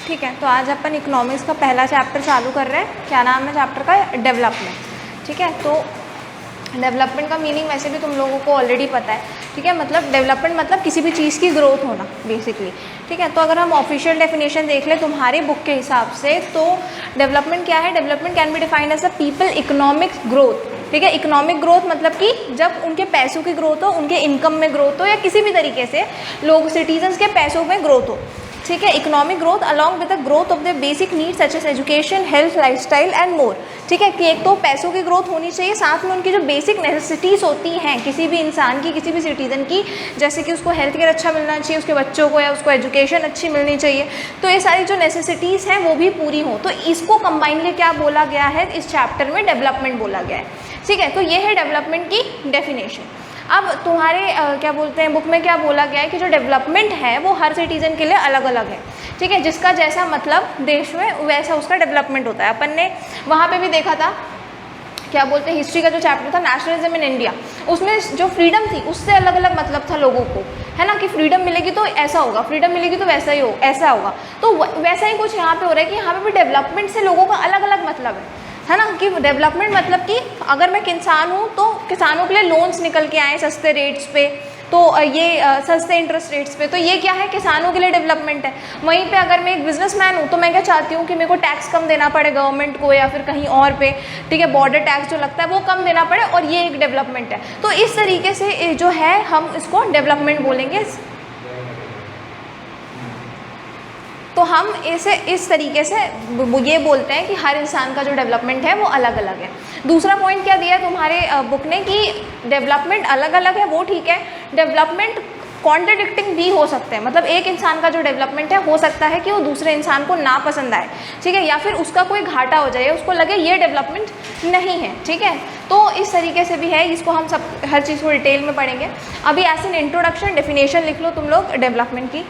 ठीक है, तो आज अपन इकोनॉमिक्स का पहला चैप्टर चालू कर रहे हैं। क्या नाम है चैप्टर का? डेवलपमेंट। ठीक है, तो डेवलपमेंट का मीनिंग वैसे भी तुम लोगों को ऑलरेडी पता है। ठीक है, मतलब डेवलपमेंट मतलब किसी भी चीज़ की ग्रोथ होना बेसिकली। ठीक है, तो अगर हम ऑफिशियल डेफिनेशन देख लें तुम्हारी बुक के हिसाब से, तो डेवलपमेंट क्या है? Development can be defined as a people economic growth. ठीक है, इकोनॉमिक ग्रोथ मतलब कि जब उनके पैसों की ग्रोथ हो, उनके इनकम में ग्रोथ हो, या किसी भी तरीके से लोग सिटीजन्स के पैसों में ग्रोथ हो। ठीक है, economic growth along with the growth of the basic needs such as education, health, lifestyle and more. ठीक है, कि एक तो पैसों की ग्रोथ होनी चाहिए, साथ में उनकी जो बेसिक नेसेसिटीज़ होती हैं किसी भी इंसान की, किसी भी सिटीजन की, जैसे कि उसको हेल्थ केयर अच्छा मिलना चाहिए, उसके बच्चों को, या उसको एजुकेशन अच्छी मिलनी चाहिए, तो ये सारी जो नेसेसिटीज़ हैं वो भी पूरी हो। तो इसको कंबाइनली क्या बोला गया है इस चैप्टर में? डेवलपमेंट बोला गया है। ठीक है, तो ये है डेवलपमेंट की डेफिनेशन। अब तुम्हारे क्या बोलते हैं बुक में क्या बोला गया है कि जो डेवलपमेंट है वो हर सिटीजन के लिए अलग अलग है। ठीक है, जिसका जैसा मतलब देश में वैसा उसका डेवलपमेंट होता है। अपन ने वहाँ पे भी देखा था, क्या बोलते हैं, हिस्ट्री का जो चैप्टर था नेशनलिज्म इन इंडिया, उसमें जो फ्रीडम थी उससे अलग अलग मतलब था लोगों को, है ना, कि फ्रीडम मिलेगी तो ऐसा होगा, फ्रीडम मिलेगी तो वैसा ही हो, ऐसा होगा। तो वैसा ही कुछ यहाँ पे हो रहा है कि यहाँ पे भी डेवलपमेंट से लोगों का अलग अलग मतलब है ना, कि डेवलपमेंट मतलब कि अगर मैं किसान हूँ तो किसानों के लिए लोन्स निकल के आए सस्ते रेट्स पे, तो ये सस्ते इंटरेस्ट रेट्स पे, तो ये क्या है? किसानों के लिए डेवलपमेंट है। वहीं पे अगर मैं एक बिजनेसमैन हूँ तो मैं क्या चाहती हूँ कि मेरे को टैक्स कम देना पड़े गवर्नमेंट को या फिर कहीं और पे। ठीक है, बॉर्डर टैक्स जो लगता है वो कम देना पड़े, और ये एक डेवलपमेंट है। तो इस तरीके से जो है हम इसको डेवलपमेंट बोलेंगे। तो हम इसे इस तरीके से ये बोलते हैं कि हर इंसान का जो डेवलपमेंट है वो अलग अलग है। दूसरा पॉइंट क्या दिया है तुम्हारे बुक ने कि डेवलपमेंट अलग अलग है, वो ठीक है। डेवलपमेंट कॉन्ट्रडिक्टिंग भी हो सकते हैं, मतलब एक इंसान का जो डेवलपमेंट है हो सकता है कि वो दूसरे इंसान को ना पसंद आए। ठीक है, या फिर उसका कोई घाटा हो जाए, उसको लगे ये डेवलपमेंट नहीं है। ठीक है, तो इस तरीके से भी है, इसको हम सब हर चीज़ को डिटेल में पढ़ेंगे। अभी एज एन इंट्रोडक्शन डेफिनेशन लिख लो तुम लोग डेवलपमेंट की।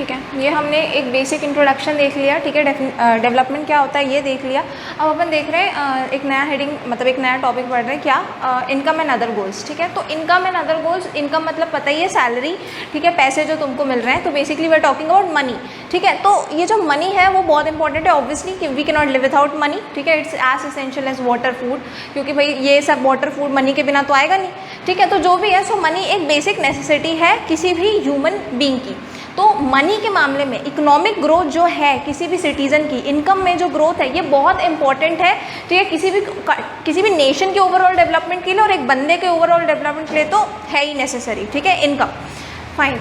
ठीक है, ये हमने एक बेसिक इंट्रोडक्शन देख लिया, ठीक है, डेवलपमेंट क्या होता है ये देख लिया। अब अपन देख रहे हैं एक नया हेडिंग, मतलब एक नया टॉपिक पढ़ रहे हैं, क्या, इनकम एंड अदर गोल्स। ठीक है, तो income and other goals, income मतलब पता ही है सैलरी, ठीक है, पैसे जो तुमको मिल रहे हैं, तो basically we are talking about money. ठीक है, तो ये जो मनी है वो बहुत इंपॉर्टेंट है ऑब्वियसली, कि we can not live without money. ठीक है, it's as essential as water, food, क्योंकि भाई ये सब वाटर फूड मनी के बिना तो आएगा नहीं। ठीक है, तो जो भी है सो मनी एक बेसिक नेसेसिटी है किसी भी ह्यूमन बीइंग की। तो मनी के मामले में इकोनॉमिक ग्रोथ जो है किसी भी सिटीज़न की, इनकम में जो ग्रोथ है ये बहुत इंपॉर्टेंट है। ठीक है, किसी भी नेशन के ओवरऑल डेवलपमेंट के लिए और एक बंदे के ओवरऑल डेवलपमेंट के लिए तो है ही नेसेसरी। ठीक है, इनकम, फाइन।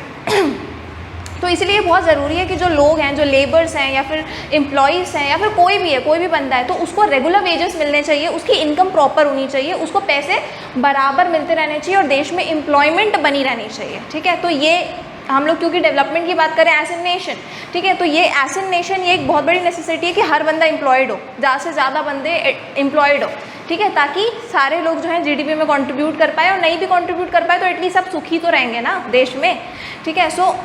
तो इसलिए बहुत ज़रूरी है कि जो लोग हैं, जो लेबर्स हैं या फिर एम्प्लॉयज़ हैं या फिर कोई भी है, कोई भी बंदा है, तो उसको रेगुलर वेजेस मिलने चाहिए, उसकी इनकम प्रॉपर होनी चाहिए, उसको पैसे बराबर मिलते रहने चाहिए और देश में एम्प्लॉयमेंट बनी रहनी चाहिए। ठीक है, तो ये हम लोग क्योंकि डेवलपमेंट की बात करें एज ए नेशन, ठीक है, तो ये एज ए नेशन ये एक बहुत बड़ी नेसेसिटी है कि हर बंदा एम्प्लॉयड हो, ज़्यादा से ज़्यादा बंदे एम्प्लॉयड हो। ठीक है, ताकि सारे लोग जो हैं जीडीपी में कंट्रीब्यूट कर पाए, और नहीं भी कंट्रीब्यूट कर पाए तो एटलीस्ट सब सुखी तो रहेंगे ना देश में। ठीक है, so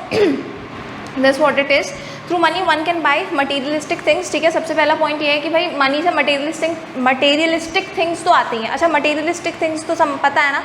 this what it is, through money one can buy materialistic things. ठीक है, सबसे पहला पॉइंट ये है कि भाई मनी से मटेरियलिस्टिक थिंग्स तो आती हैं। अच्छा, मटेरियलिस्टिक थिंग्स तो सब पता है ना,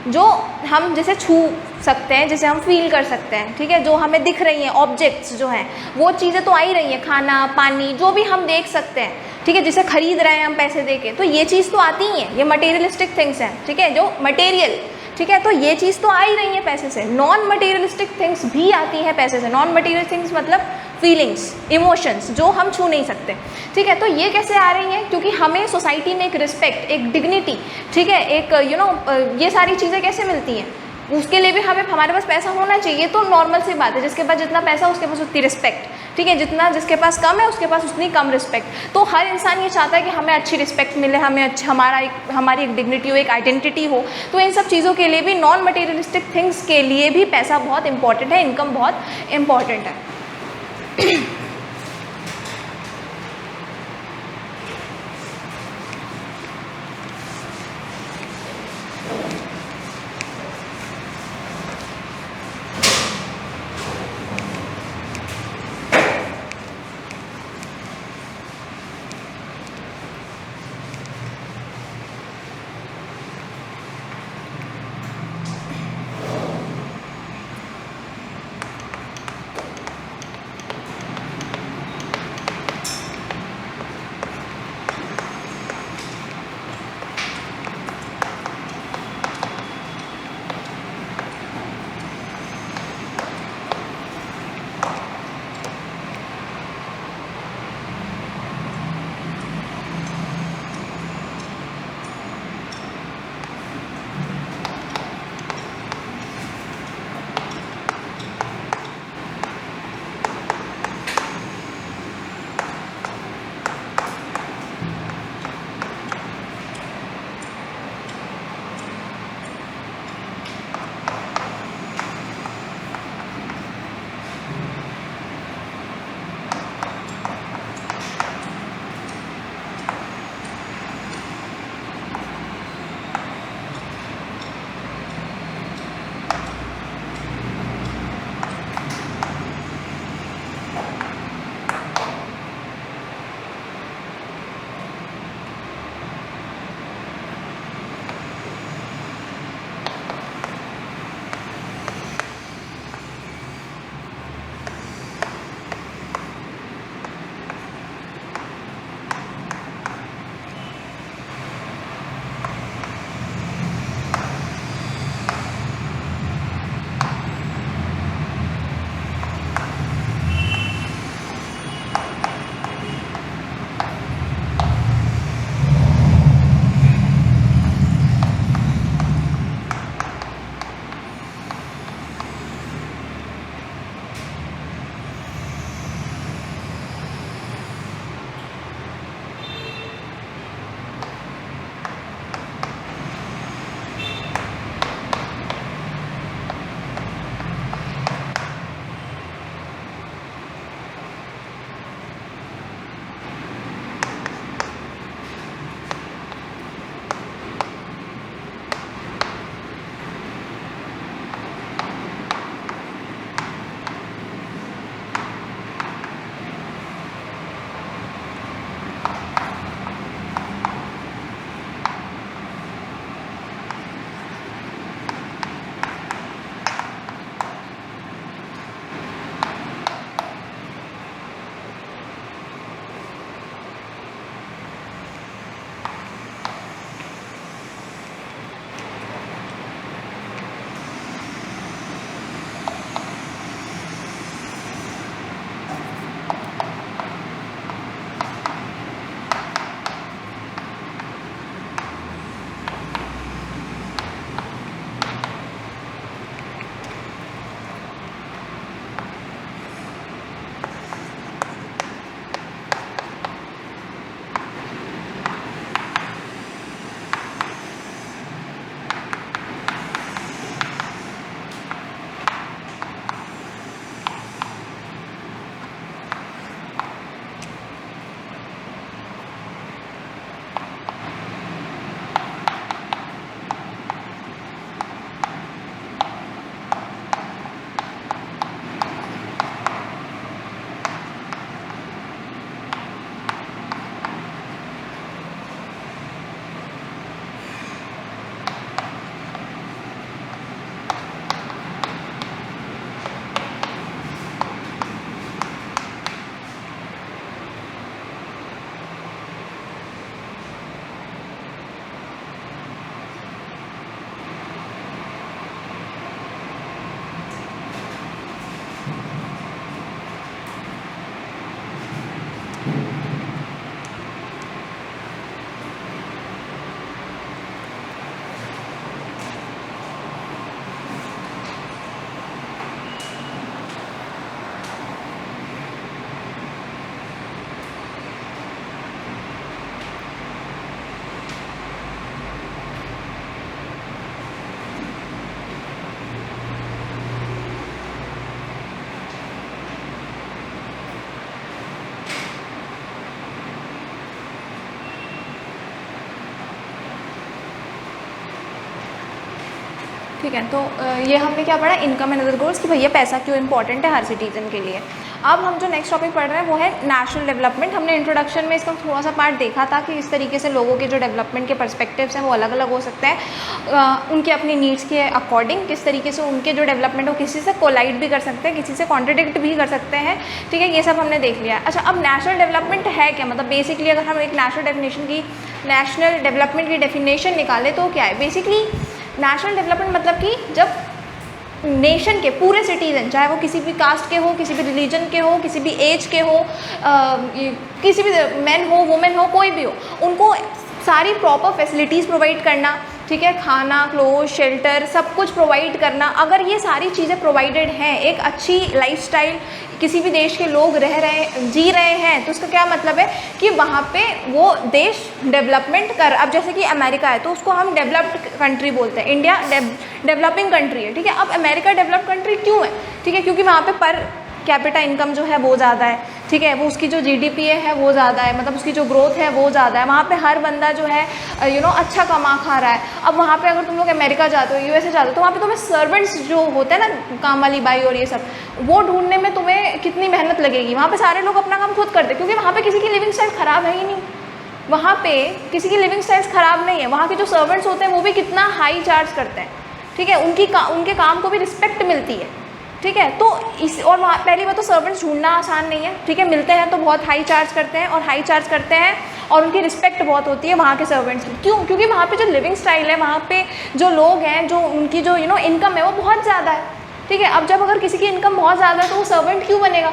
जो हम जिसे छू सकते हैं, जिसे हम फील कर सकते हैं। ठीक है, जो हमें दिख रही हैं, ऑब्जेक्ट्स जो हैं वो चीज़ें तो आ ही रही हैं, खाना पानी जो भी हम देख सकते हैं। ठीक है, जिसे खरीद रहे हैं हम पैसे दे के, तो ये चीज़ तो आती ही है, ये मटेरियलिस्टिक थिंग्स हैं। ठीक है, जो मटेरियल, ठीक है, तो ये चीज़ तो आ ही रही है पैसे से। नॉन मटेरियलिस्टिक थिंग्स भी आती हैं पैसे से। नॉन मटेरियल थिंग्स मतलब फीलिंग्स, इमोशंस जो हम छू नहीं सकते। ठीक है, तो ये कैसे आ रही हैं, क्योंकि हमें सोसाइटी में एक रिस्पेक्ट, एक डिग्निटी, ठीक है, एक ये सारी चीज़ें कैसे मिलती हैं, उसके लिए भी हमारे पास पैसा होना चाहिए। तो नॉर्मल सी बात है, जिसके पास जितना पैसा उसके पास उतनी रिस्पेक्ट। ठीक है, जिसके पास कम है उसके पास उतनी कम रिस्पेक्ट। तो हर इंसान ये चाहता है कि हमें अच्छी रिस्पेक्ट मिले, हमें हमारी एक डिग्निटी हो, एक आइडेंटिटी हो। तो इन सब चीज़ों के लिए भी, नॉन मटेरियलिस्टिक थिंग्स के लिए भी पैसा बहुत इंपॉर्टेंट है, इनकम बहुत इंपॉर्टेंट है। ठीक है, तो ये हमने क्या पढ़ा, इनकम एंड अदर गोल्स, कि भैया पैसा क्यों इंपॉर्टेंट है हर सिटीजन के लिए। अब हम जो नेक्स्ट टॉपिक पढ़ रहे हैं वो है नेशनल डेवलपमेंट। हमने इंट्रोडक्शन में इसका थोड़ा सा पार्ट देखा था कि इस तरीके से लोगों के जो डेवलपमेंट के पर्सपेक्टिव्स हैं वो अलग अलग हो सकते हैं, उनके अपनी नीड्स के अकॉर्डिंग, किस तरीके से उनके जो डेवलपमेंट वो किसी से कोलाइड भी कर सकते हैं, किसी से कॉन्ट्रडिक्ट भी कर सकते हैं, ठीक है, ये सब हमने देख लिया। अच्छा, अब नेशनल डेवलपमेंट है क्या, मतलब बेसिकली अगर हम एक नेशनल डेवलपमेंट की डेफिनेशन निकालें तो क्या है बेसिकली। नेशनल डेवलपमेंट मतलब कि जब नेशन के पूरे सिटीजन, चाहे वो किसी भी कास्ट के हो, किसी भी रिलीजन के हो, किसी भी एज के हो, किसी भी मैन हो, वुमेन हो, कोई भी हो, उनको सारी प्रॉपर फैसिलिटीज़ प्रोवाइड करना, ठीक है, खाना, क्लोथ, शेल्टर, सब कुछ प्रोवाइड करना। अगर ये सारी चीज़ें प्रोवाइडेड हैं, एक अच्छी लाइफस्टाइल किसी भी देश के लोग जी रहे हैं, तो उसका क्या मतलब है कि वहाँ पे वो देश डेवलपमेंट कर, अब जैसे कि अमेरिका है तो उसको हम डेवलप्ड कंट्री बोलते हैं, इंडिया डेवलपिंग कंट्री है, ठीक है। अब अमेरिका डेवलप्ड कंट्री क्यों है, ठीक है, क्योंकि वहाँ पे पर कैपिटा इनकम जो है वो ज़्यादा है, ठीक है, वो उसकी जो जीडीपी है वो ज़्यादा है, मतलब उसकी जो ग्रोथ है वो ज़्यादा है, वहाँ पे हर बंदा जो है अच्छा कमा खा रहा है। अब वहाँ पे अगर तुम लोग अमेरिका जाते हो, यूएसए जाते हो, तो वहाँ पे तुम्हें सर्वेंट्स जो होते हैं ना, काम वाली बाई और ये सब, वो ढूंढने में तुम्हें कितनी मेहनत लगेगी। वहाँ पे सारे लोग अपना काम खुद करते हैं, क्योंकि वहाँ पे किसी की लिविंग स्टाइल ख़राब है ही नहीं, वहाँ पे किसी की लिविंग स्टाइल्स ख़राब नहीं है। वहाँ के जो सर्वेंट्स होते हैं वो भी कितना हाई चार्ज करते हैं, ठीक है, उनके काम को भी रिस्पेक्ट मिलती है, ठीक है। तो इस और वहाँ पहली बात तो सर्वेंट्स ढूंढना आसान नहीं है, ठीक है, मिलते हैं तो बहुत हाई चार्ज करते हैं, और हाई चार्ज करते हैं और उनकी रिस्पेक्ट बहुत होती है वहाँ के सर्वेंट्स की। क्यों? क्योंकि वहाँ पे जो लिविंग स्टाइल है, वहाँ पे जो लोग हैं, जो उनकी जो इनकम है वो बहुत ज़्यादा है, ठीक है। अब जब अगर किसी की इनकम बहुत ज़्यादा है तो वो सर्वेंट क्यों बनेगा,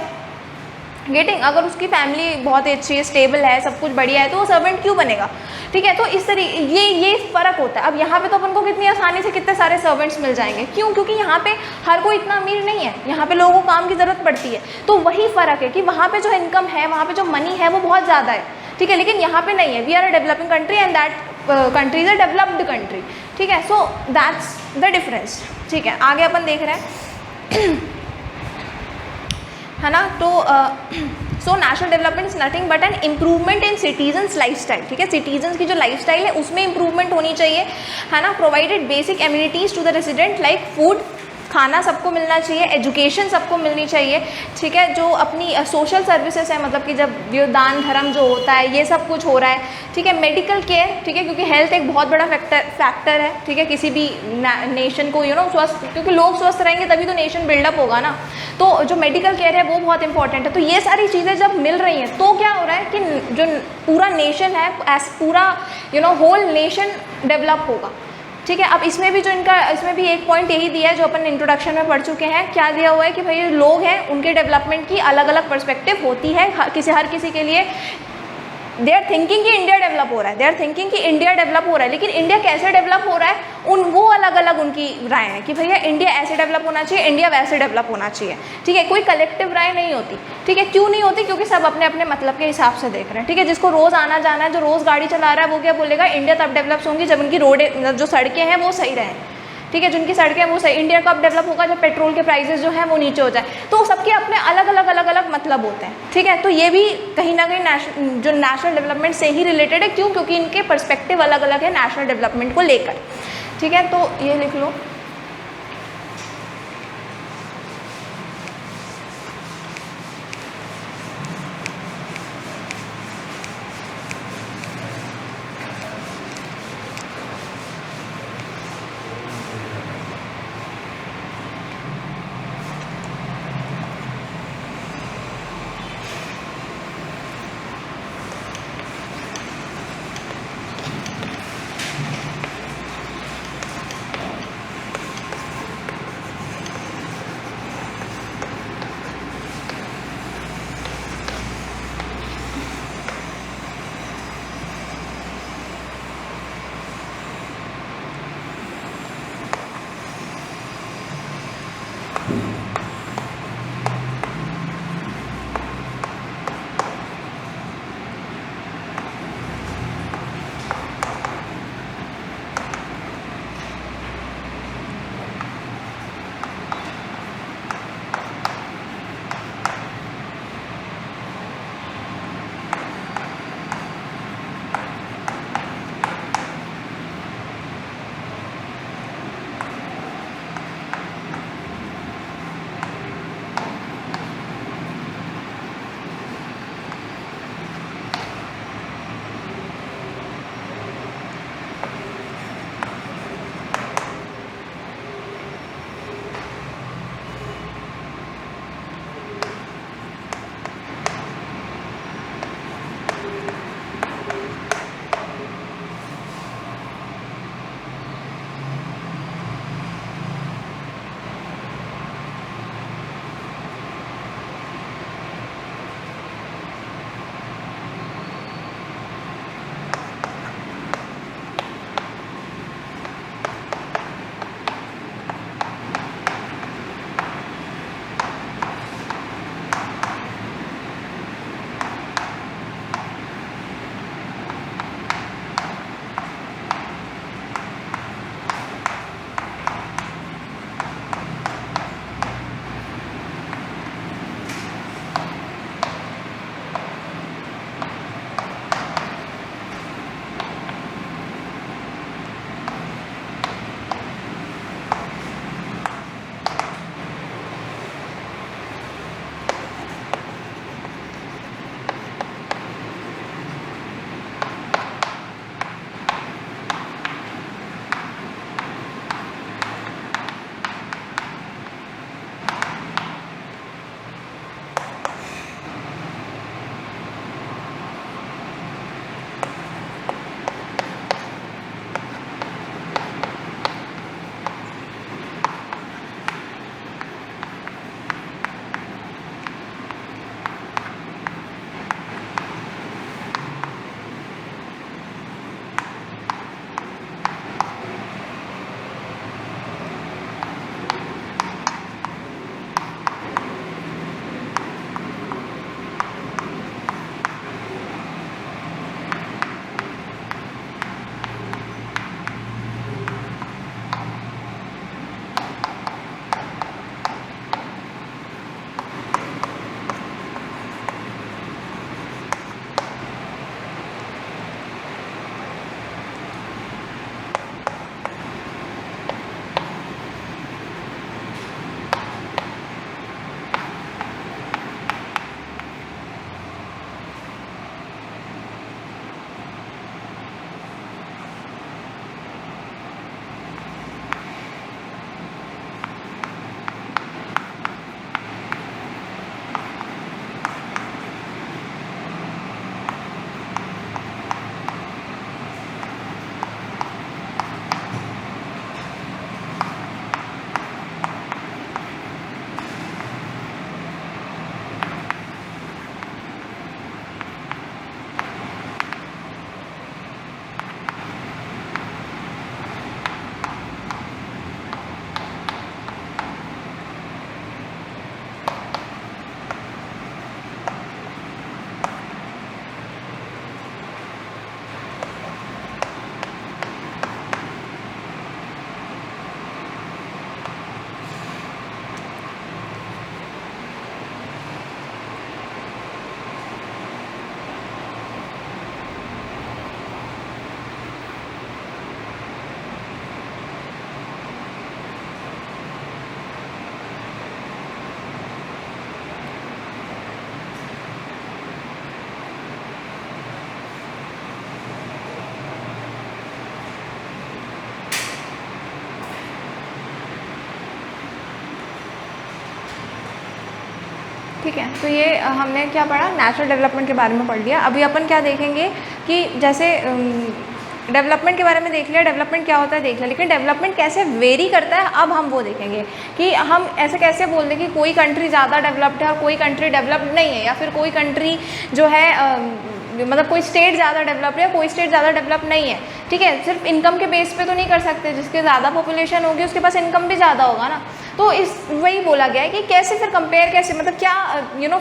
गेटिंग, अगर उसकी फैमिली बहुत अच्छी है, स्टेबल है, सब कुछ बढ़िया है, तो वो सर्वेंट क्यों बनेगा, ठीक है। तो इस तरीके ये फ़र्क होता है। अब यहाँ पे तो अपन को कितनी आसानी से कितने सारे सर्वेंट्स मिल जाएंगे, क्यों? क्योंकि यहाँ पे हर कोई इतना अमीर नहीं है, यहाँ पे लोगों को काम की ज़रूरत पड़ती है। तो वही फ़र्क है कि वहाँ पे जो इनकम है, वहाँ पे जो मनी है वो बहुत ज़्यादा है, ठीक है, लेकिन यहाँ पे नहीं है। We are a developing country and that country is a developed country, ठीक है। सो दैट्स द डिफरेंस, ठीक है। आगे अपन देख रहे हैं है ना, तो so national development is nothing but an improvement in citizens lifestyle, ठीक है, सिटीजन्स की जो लाइफस्टाइल है उसमें इंप्रूवमेंट होनी चाहिए, है ना। Provided basic amenities to the resident like food, खाना सबको मिलना चाहिए, एजुकेशन सबको मिलनी चाहिए, ठीक है। जो अपनी सोशल सर्विसेज है, मतलब कि जब ये दान धर्म जो होता है ये सब कुछ हो रहा है, ठीक है। मेडिकल केयर, ठीक है, क्योंकि हेल्थ एक बहुत बड़ा फैक्टर है, ठीक है, किसी भी नेशन को स्वस्थ, क्योंकि लोग स्वस्थ रहेंगे तभी तो नेशन बिल्डअप होगा ना। तो जो मेडिकल केयर है वो बहुत इंपॉर्टेंट है। तो ये सारी चीज़ें जब मिल रही हैं तो क्या हो रहा है कि जो पूरा नेशन है, पूरा होल नेशन डेवलप होगा, ठीक है। अब इसमें भी इसमें भी एक पॉइंट यही दिया है जो अपन इंट्रोडक्शन में पढ़ चुके हैं। क्या दिया हुआ है कि भाई लोग हैं, उनके डेवलपमेंट की अलग अलग पर्सपेक्टिव होती है, हर किसी के लिए। दे आर थिंकिंग कि इंडिया डेवलप हो रहा है, दे आर थिंकिंग कि इंडिया डेवलप हो रहा है, लेकिन इंडिया कैसे डेवलप हो रहा है वो अलग अलग उनकी राय है कि भैया इंडिया ऐसे डेवलप होना चाहिए, इंडिया वैसे डेवलप होना चाहिए, ठीक है। कोई कलेक्टिव राय नहीं होती, ठीक है। क्यों नहीं होती? क्योंकि सब अपने अपने मतलब के हिसाब से देख रहे हैं, ठीक है। जिसको रोज़ आना जाना है, जो रोज़ गाड़ी चला रहा है, वो क्या बोलेगा, इंडिया तब डेवलप होंगी जब उनकी रोड, जो सड़कें हैं वो सही रहें, ठीक है, जिनकी सड़कें वो सही। इंडिया कब डेवलप होगा? जब पेट्रोल के प्राइसेस जो हैं वो नीचे हो जाए। तो सबके अपने अलग अलग मतलब होते हैं, ठीक है। तो ये भी कहीं ना कहीं जो नेशनल डेवलपमेंट से ही रिलेटेड है। क्यों? क्योंकि इनके पर्सपेक्टिव अलग अलग है नेशनल डेवलपमेंट को लेकर, ठीक है। तो ये लिख लो। ठीक है। तो ये हमने क्या पढ़ा, नेशनल डेवलपमेंट के बारे में पढ़ लिया। अभी अपन क्या देखेंगे कि जैसे डेवलपमेंट के बारे में देख लिया, डेवलपमेंट क्या होता है देख लिया, लेकिन डेवलपमेंट कैसे वेरी करता है अब हम वो देखेंगे कि हम ऐसे कैसे बोल दें कि कोई कंट्री ज़्यादा डेवलप्ड है और कोई कंट्री डेवलप्ड नहीं है, या फिर कोई कंट्री जो है मतलब कोई स्टेट ज़्यादा डेवलप्ड है, कोई स्टेट ज़्यादा डेवलप नहीं है। ठीक है, सिर्फ इनकम के बेस पे तो नहीं कर सकते, जिसके ज़्यादा पॉपुलेशन होगी उसके पास इनकम भी ज़्यादा होगा ना। तो इस वही बोला गया है कि कैसे फिर कंपेयर, कैसे मतलब क्या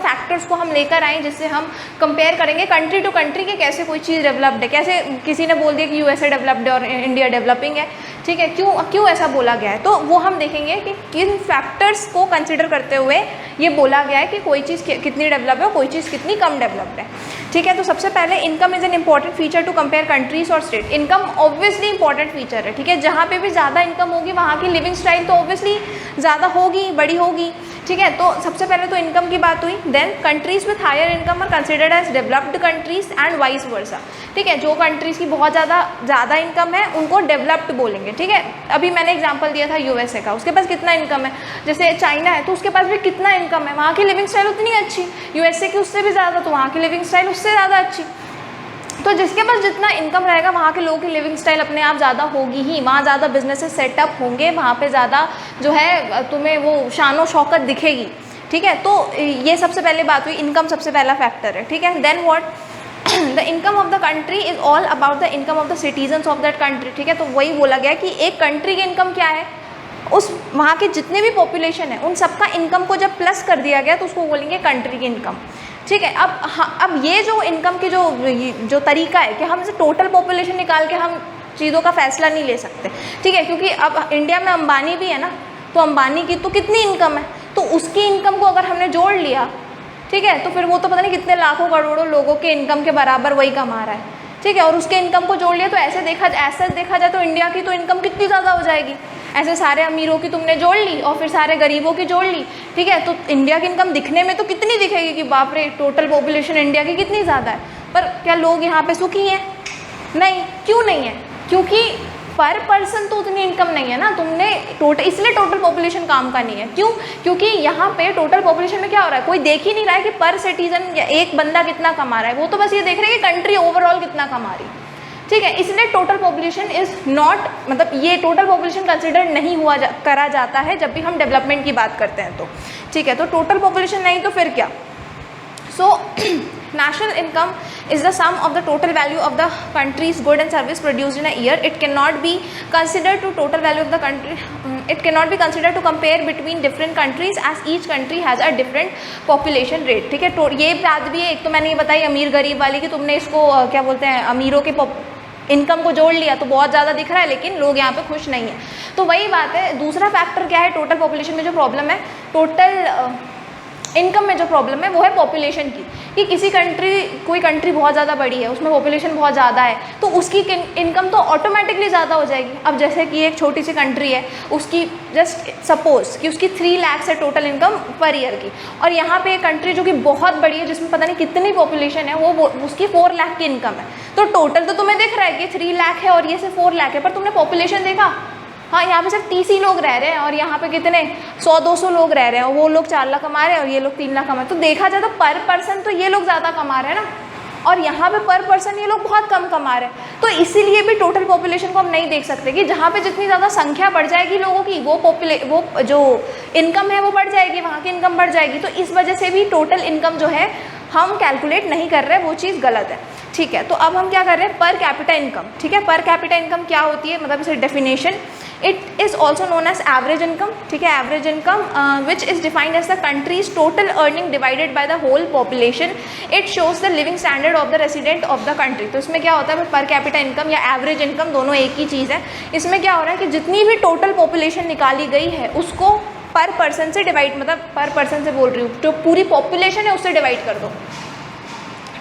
फैक्टर्स को हम लेकर आएँ जिससे हम कंपेयर करेंगे कंट्री टू कंट्री कि कैसे कोई चीज़ डेवलप्ड है। कैसे किसी ने बोल दिया कि यूएसए डेवलप्ड है और इंडिया डेवलपिंग है, ठीक है, क्यों ऐसा बोला गया है, तो वो हम देखेंगे कि किन फैक्टर्स को कंसिडर करते हुए ये बोला गया है कि कोई चीज़ कितनी डेवलप है और कोई चीज़ कितनी कम डेवलप्ड है। ठीक है, तो सबसे पहले income is an important feature to compare countries और state. Income obviously important feature है। ठीक है, जहाँ पे भी ज़्यादा इनकम होगी वहाँ की लिविंग स्टाइल तो ऑब्वियसली ज़्यादा होगी, बड़ी होगी। ठीक है, तो सबसे पहले तो इनकम की बात हुई। Then countries with higher income are considered as developed countries and vice versa. ठीक है, जो कंट्रीज़ की बहुत ज़्यादा इनकम है उनको डेवलप्ड बोलेंगे। ठीक है, अभी मैंने एग्जांपल दिया था यूएसए का, उसके पास कितना इनकम है। जैसे चाइना है तो उसके पास भी कितना इनकम है, वहाँ की लिविंग स्टाइल उतनी अच्छी, यूएसए की उससे भी ज़्यादा, तो वहाँ की लिविंग स्टाइल उससे ज़्यादा अच्छी। तो जिसके पास जितना इनकम रहेगा वहाँ के लोगों की लिविंग स्टाइल अपने आप ज़्यादा होगी ही, वहाँ ज़्यादा बिजनेसेस सेटअप होंगे, वहाँ पे ज़्यादा जो है तुम्हें वो शानो शौकत दिखेगी। ठीक है, तो ये सबसे पहले बात हुई, इनकम सबसे पहला फैक्टर है। ठीक है, then what, the income of the country is all about the income of the citizens of that country. ठीक है, तो वही बोला गया कि एक कंट्री की इनकम क्या है, उस वहाँ के जितने भी पॉपुलेशन है उन सबका इनकम को जब प्लस कर दिया गया तो उसको बोलेंगे कंट्री की इनकम। ठीक है, अब ये जो इनकम की जो तरीका है कि हम इसे टोटल पॉपुलेशन निकाल के हम चीज़ों का फैसला नहीं ले सकते। ठीक है, क्योंकि अब इंडिया में अंबानी भी है ना, तो अंबानी की तो कितनी इनकम है, तो उसकी इनकम को अगर हमने जोड़ लिया, ठीक है, तो फिर वो तो पता नहीं कितने लाखों करोड़ों लोगों के इनकम के बराबर वही कमा रहा है। ठीक है, और उसके इनकम को जोड़ लिया तो ऐसे देखा जाए तो इंडिया की तो इनकम कितनी ज़्यादा हो जाएगी। ऐसे सारे अमीरों की तुमने जोड़ ली और फिर सारे गरीबों की जोड़ ली। ठीक है, तो इंडिया की इनकम दिखने में तो कितनी दिखेगी कि बाप रे टोटल पॉपुलेशन इंडिया की कितनी ज़्यादा है, पर क्या लोग यहाँ पे सुखी हैं? नहीं। क्यों नहीं है? क्योंकि पर पर्सन तो उतनी इनकम नहीं है ना, तुमने टोटल, इसलिए टोटल पॉपुलेशन काम का नहीं है। क्यों? क्योंकि यहाँ पे टोटल पॉपुलेशन में क्या हो रहा है, कोई देख ही नहीं रहा है कि पर सिटीजन या एक बंदा कितना कमा रहा है, वो तो बस ये देख रहे हैं कि कंट्री ओवरऑल कितना कमा रही है। ठीक है, इसलिए टोटल पॉपुलेशन इज़ नॉट, मतलब ये टोटल पॉपुलेशन कंसिडर नहीं करा जाता है जब भी हम डेवलपमेंट की बात करते हैं तो। ठीक है, तो टोटल पॉपुलेशन नहीं तो फिर क्या। सो national income is the sum of the total value of the country's good and service produced in a year. It cannot be considered to total value of the country. It cannot be considered to compare between different countries as each country has a different population rate. ठीक है, तो ये बात भी है। एक तो मैंने ये बताई अमीर गरीब वाली कि तुमने इसको क्या बोलते हैं, अमीरों के इनकम को जोड़ लिया तो बहुत ज़्यादा दिख रहा है लेकिन लोग यहाँ पे खुश नहीं है। तो वही बात है। दूसरा फैक्टर क्या है, टोटल पॉपुलेशन में जो प्रॉब्लम है, टोटल इनकम में जो प्रॉब्लम है वो है पॉपुलेशन की, कि किसी कोई कंट्री बहुत ज़्यादा बड़ी है, उसमें पॉपुलेशन बहुत ज़्यादा है, तो उसकी इनकम तो ऑटोमेटिकली ज़्यादा हो जाएगी। अब जैसे कि एक छोटी सी कंट्री है, उसकी जस्ट सपोज कि उसकी 3 लाख है टोटल इनकम पर ईयर की, और यहाँ पे एक कंट्री जो कि बहुत बड़ी है जिसमें पता नहीं कितनी पॉपुलेशन है, वो उसकी 4 लाख की इनकम है। तो टोटल तो तुम्हें दिख रहा है कि 3 लाख है और ये से 4 लाख है, पर तुमने पॉपुलेशन देखा, हाँ यहाँ पे सिर्फ 30 ही लोग रह रहे हैं और यहाँ पे कितने 100-200 लोग रह रहे हैं, और वो लोग 4 लाख कमा रहे हैं और ये लोग 3 लाख कमा रहे हैं। तो देखा जाए तो पर पर्सन तो ये लोग ज़्यादा कमा रहे हैं ना, और यहाँ पे पर पर्सन ये लोग बहुत कम कमा रहे हैं। तो इसीलिए भी टोटल पॉपुलेशन को हम नहीं देख सकते कि जहाँ पे जितनी ज़्यादा संख्या बढ़ जाएगी लोगों की, वो जो इनकम है वो बढ़ जाएगी, वहाँ की इनकम बढ़ जाएगी। तो इस वजह से भी टोटल इनकम जो है हम कैलकुलेट नहीं कर रहे, वो चीज़ गलत है। ठीक है, तो अब हम क्या कर रहे हैं, पर कैपिटा इनकम। ठीक है, पर कैपिटा इनकम क्या होती है, मतलब इसे definition, it is also known as average income. ठीक है, average income which is defined as the country's total earning divided by the whole population. It shows the living standard of the resident of the country. तो इसमें क्या होता है, per capita income या average income दोनों एक ही चीज़ है। इसमें क्या हो रहा है कि जितनी भी टोटल पॉपुलेशन निकाली गई है उसको पर पर्सन से डिवाइड, मतलब पर पर्सन से बोल रही हूँ, जो पूरी पॉपुलेशन है उससे डिवाइड कर दो,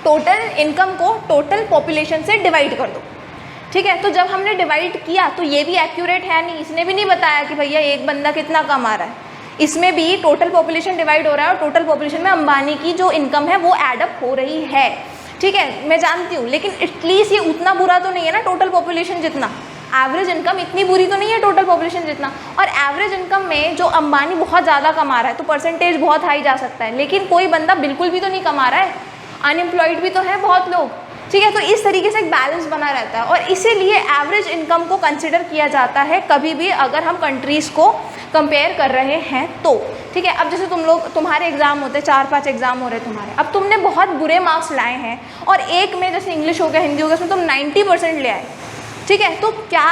टोटल इनकम को टोटल पॉपुलेशन से डिवाइड कर दो। ठीक है, तो जब हमने डिवाइड किया तो ये भी एक्यूरेट है नहीं, इसने भी नहीं बताया कि भैया एक बंदा कितना कमा रहा है, इसमें भी टोटल पॉपुलेशन डिवाइड हो रहा है और टोटल पॉपुलेशन में अंबानी की जो इनकम है वो एडअप हो रही है। ठीक है, मैं जानती हूँ, लेकिन एटलीस्ट ये उतना बुरा तो नहीं है ना टोटल पॉपुलेशन जितना, एवरेज इनकम इतनी बुरी तो नहीं है टोटल पॉपुलेशन जितना, और एवरेज इनकम में जो अंबानी बहुत ज़्यादा कमा रहा है तो परसेंटेज बहुत हाई जा सकता है, लेकिन कोई बंदा बिल्कुल भी तो नहीं कमा रहा है, अनएम्प्लॉयड भी तो है बहुत लोग, ठीक है। तो इस तरीके से एक बैलेंस बना रहता है, और इसीलिए एवरेज इनकम को कंसिडर किया जाता है कभी भी अगर हम कंट्रीज़ को कंपेयर कर रहे हैं तो, ठीक है। अब जैसे तुम्हारे एग्जाम होते हैं, 4-5 एग्जाम हो रहे हैं तुम्हारे, अब तुमने बहुत बुरे मार्क्स लाए हैं और एक में जैसे इंग्लिश हो गया, हिंदी हो गया, उसमें तुम 90% ले आए, ठीक है, तो क्या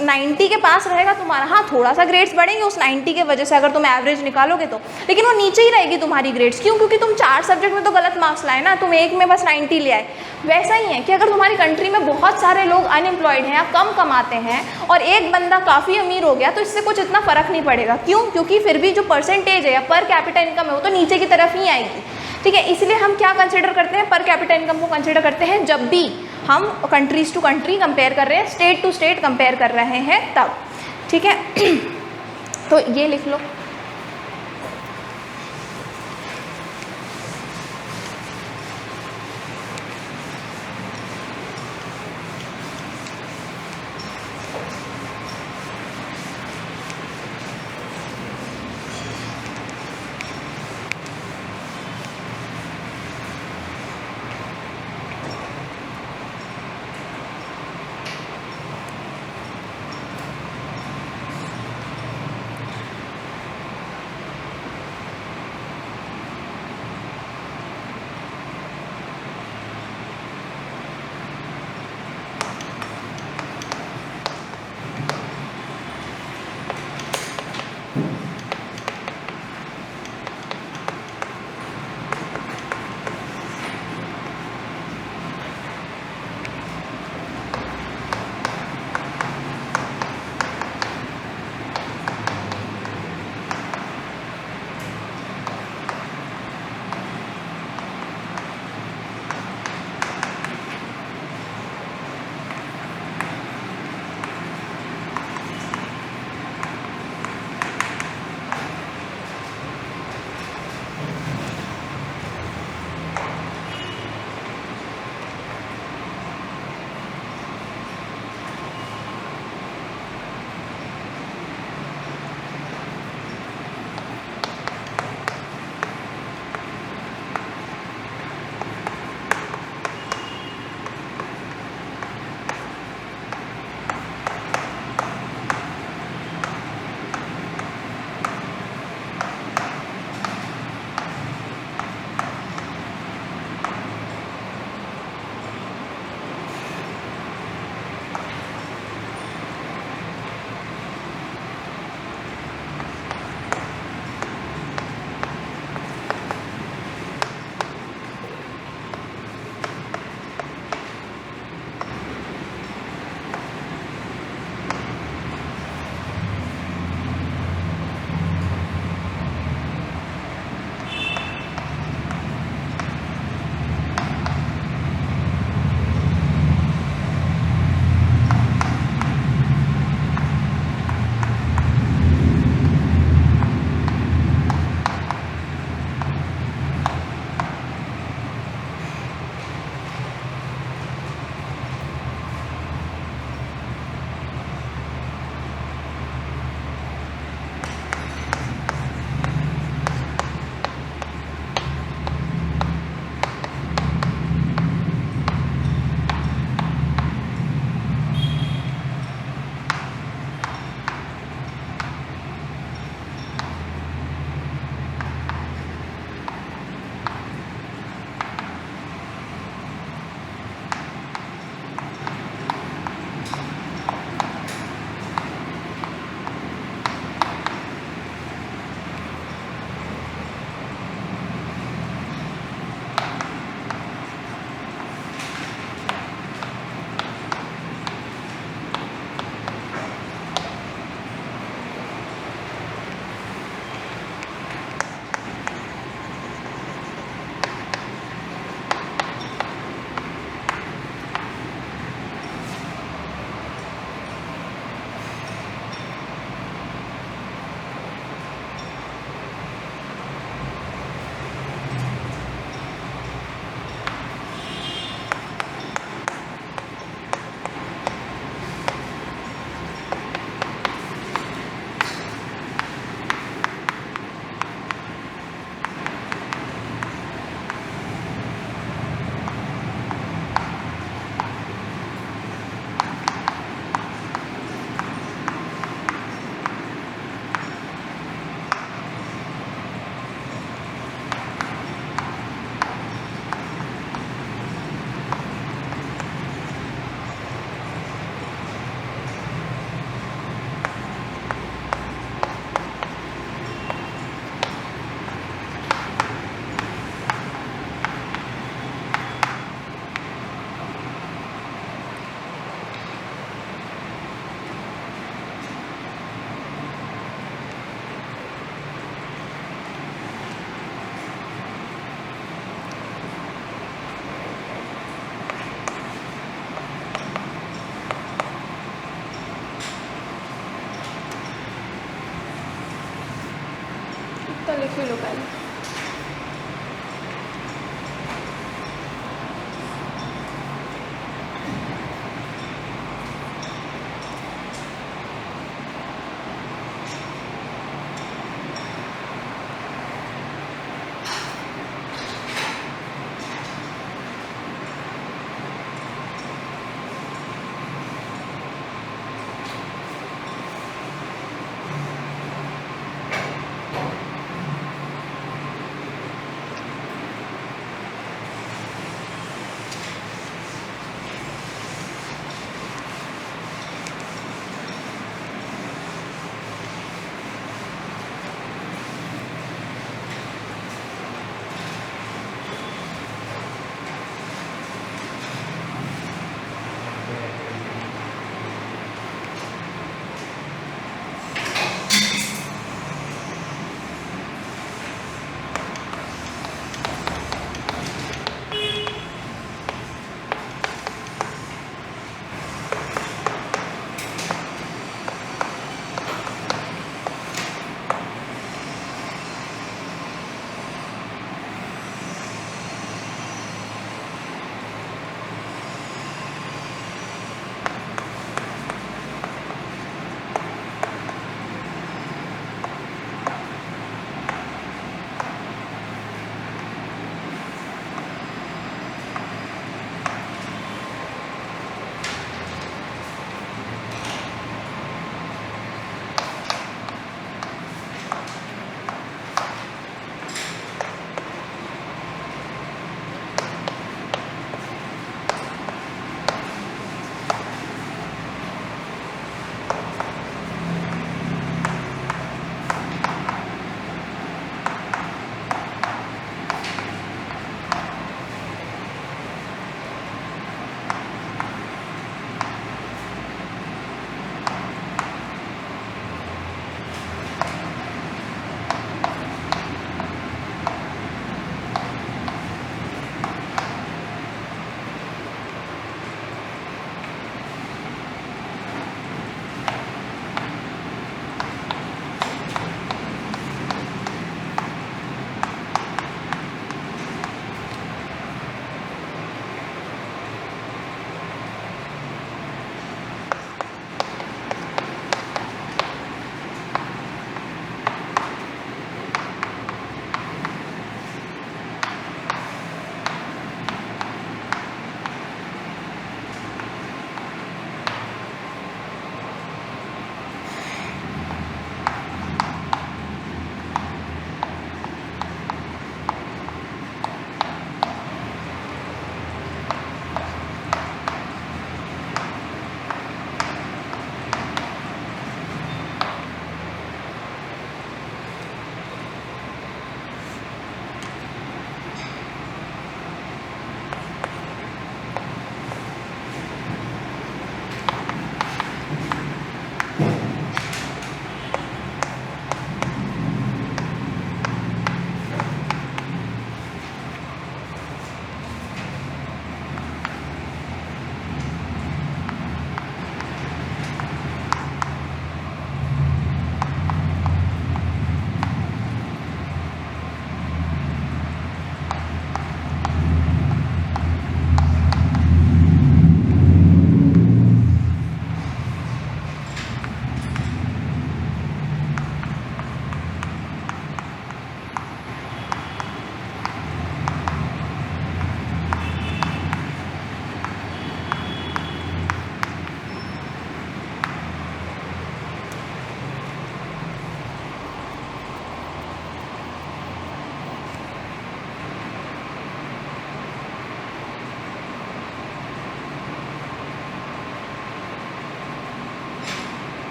90 के पास रहेगा तुम्हारा? हाँ, थोड़ा सा ग्रेड्स बढ़ेंगे उस 90 के वजह से अगर तुम एवरेज निकालोगे तो, लेकिन वो नीचे ही रहेगी तुम्हारी ग्रेड्स। क्यों? क्योंकि तुम 4 सब्जेक्ट में तो गलत मार्क्स लाए ना, तुम एक में बस 90 ले आए। वैसा ही है कि अगर तुम्हारी कंट्री में बहुत सारे लोग अनएम्प्लॉयड हैं या कम कमाते हैं और एक बंदा काफ़ी अमीर हो गया, तो इससे कुछ इतना फ़र्क नहीं पड़ेगा। क्यों? क्योंकि फिर भी जो परसेंटेज है या पर कैपिटा इनकम है वो तो नीचे की तरफ ही आएगी, ठीक है। इसलिए हम क्या कंसिडर करते हैं? पर कैपिटा इनकम को कंसिडर करते हैं जब भी हम कंट्रीज़ टू कंट्री कंपेयर कर रहे हैं, स्टेट टू स्टेट कंपेयर कर रहे हैं तब, ठीक है। तो ये लिख लो। पी लो पहले।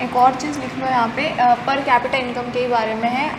एक और चीज़ लिख लो यहाँ पे, पर कैपिटा इनकम के बारे में है।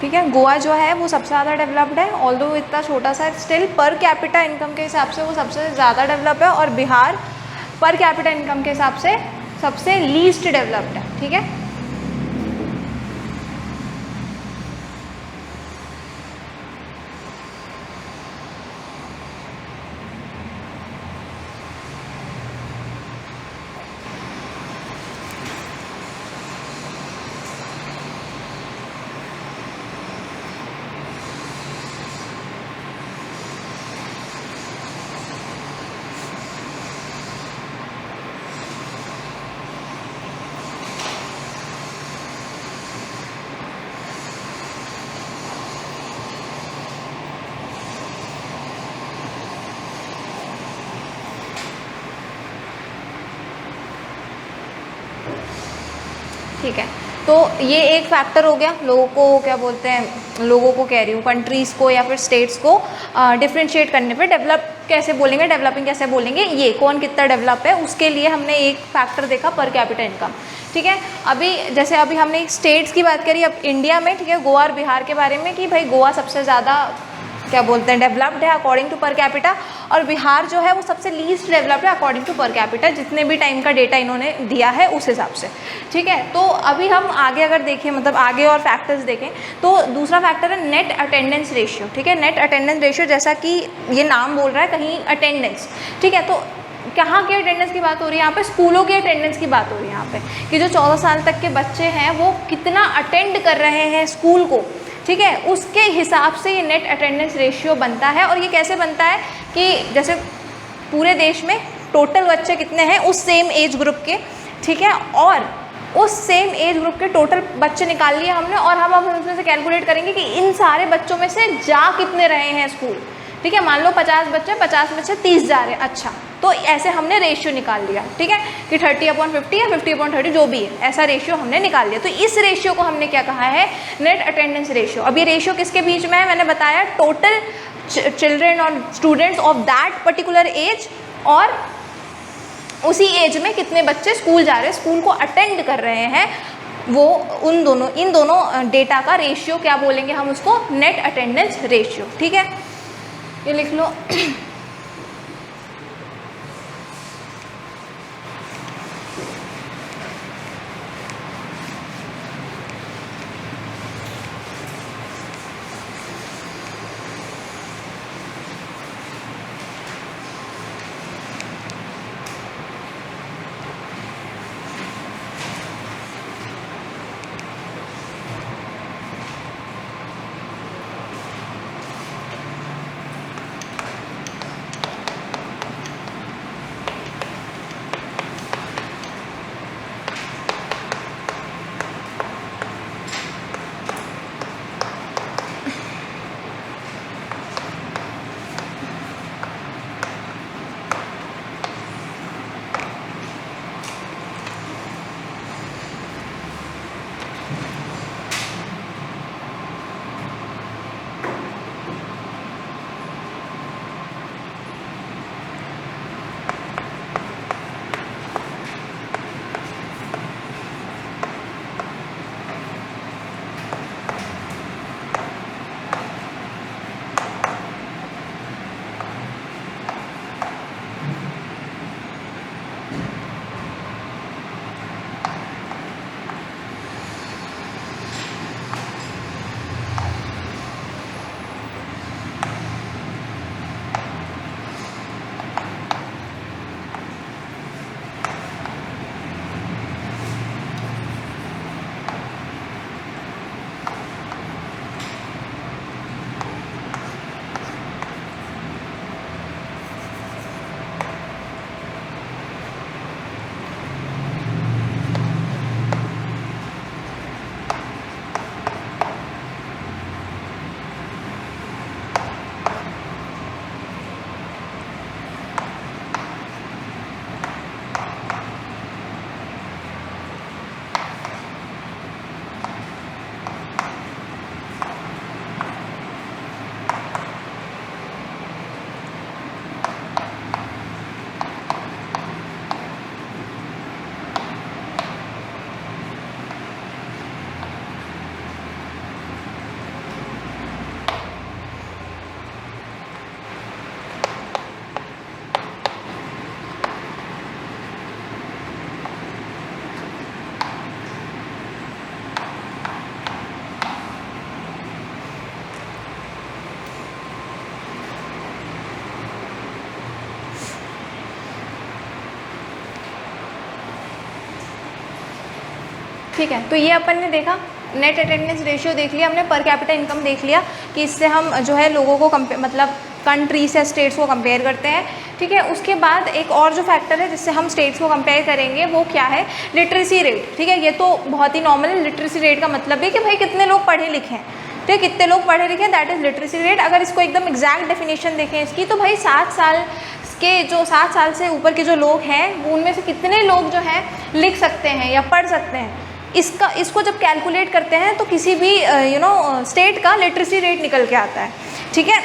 ठीक है। गोवा जो है वो सबसे ज़्यादा डेवलप्ड है, ऑल्दो इतना छोटा सा, स्टिल पर कैपिटा इनकम के हिसाब से वो सबसे ज़्यादा डेवलप है, और बिहार पर कैपिटा इनकम के हिसाब से सबसे लीस्ट डेवलप्ड है। ठीक है। ठीक है, तो ये एक फैक्टर हो गया लोगों को, क्या बोलते हैं, लोगों को कह रही हूँ, कंट्रीज़ को या फिर स्टेट्स को डिफ्रेंशिएट करने पे, डेवलप कैसे बोलेंगे, डेवलपिंग कैसे बोलेंगे, ये कौन कितना डेवलप है, उसके लिए हमने एक फैक्टर देखा पर कैपिटा इनकम। ठीक है। अभी जैसे अभी हमने स्टेट्स की बात करी, अब इंडिया में, ठीक है, गोवा और बिहार के बारे में कि भाई गोवा सबसे ज़्यादा क्या बोलते हैं डेवलप्ड है अकॉर्डिंग टू पर कैपिटा, और बिहार जो है वो सबसे लीस्ट डेवलप्ड है अकॉर्डिंग टू पर कैपिटा, जितने भी टाइम का डेटा इन्होंने दिया है उस हिसाब से। ठीक है। तो अभी हम आगे अगर देखें, मतलब आगे और फैक्टर्स देखें, तो दूसरा फैक्टर है नेट अटेंडेंस रेशियो। ठीक है। नेट अटेंडेंस रेशियो, जैसा कि ये नाम बोल रहा है, कहीं अटेंडेंस, ठीक है, तो कहाँ की अटेंडेंस की बात हो रही है यहाँ पे, स्कूलों की अटेंडेंस की बात हो रही है यहाँ पे, कि जो 14 साल तक के बच्चे हैं वो कितना अटेंड कर रहे हैं स्कूल को। ठीक है। उसके हिसाब से ये नेट अटेंडेंस रेशियो बनता है, और ये कैसे बनता है कि जैसे पूरे देश में टोटल बच्चे कितने हैं उस सेम एज ग्रुप के, ठीक है, और उस सेम एज ग्रुप के टोटल बच्चे निकाल लिए हमने, और हम अब उसमें से कैलकुलेट करेंगे कि इन सारे बच्चों में से जा कितने रहे हैं स्कूल। ठीक है। मान लो 50 बच्चे, 50 में से 30 जा रहे हैं, अच्छा, तो ऐसे हमने रेशियो निकाल लिया। ठीक है, कि 30/50 या 50/30 जो भी है, ऐसा रेशियो हमने निकाल लिया। तो इस रेशियो को हमने क्या कहा है, नेट अटेंडेंस रेशियो। अब ये रेशियो किसके बीच में है, मैंने बताया टोटल चिल्ड्रेन और students of that particular age, और उसी एज में कितने बच्चे स्कूल जा रहे हैं, स्कूल को अटेंड कर रहे हैं, वो इन दोनों डेटा का रेशियो क्या बोलेंगे हम उसको, नेट अटेंडेंस रेशियो। ठीक है, ये लिख लो। ठीक है, तो ये अपन ने देखा, नेट अटेंडेंस रेशियो देख लिया हमने, पर कैपिटा इनकम देख लिया कि इससे हम जो है लोगों को मतलब कंट्रीज या स्टेट्स को कंपेयर करते हैं। ठीक है, उसके बाद एक और जो फैक्टर है जिससे हम स्टेट्स को कंपेयर करेंगे वो क्या है, लिटरेसी रेट। ठीक है, ये तो बहुत ही नॉर्मल है। लिटरेसी रेट का मतलब है कि भाई कितने लोग पढ़े लिखे हैं, ठीक है, कितने लोग पढ़े लिखे हैं, दैट इज़ लिटरेसी रेट। अगर इसको एकदम एग्जैक्ट डेफिनेशन देखें इसकी, तो भाई 7 साल से ऊपर के जो लोग हैं वो उनमें से कितने लोग जो हैं लिख सकते हैं या पढ़ सकते हैं, इसको जब कैलकुलेट करते हैं तो किसी भी स्टेट का लिटरेसी रेट निकल के आता है। ठीक है,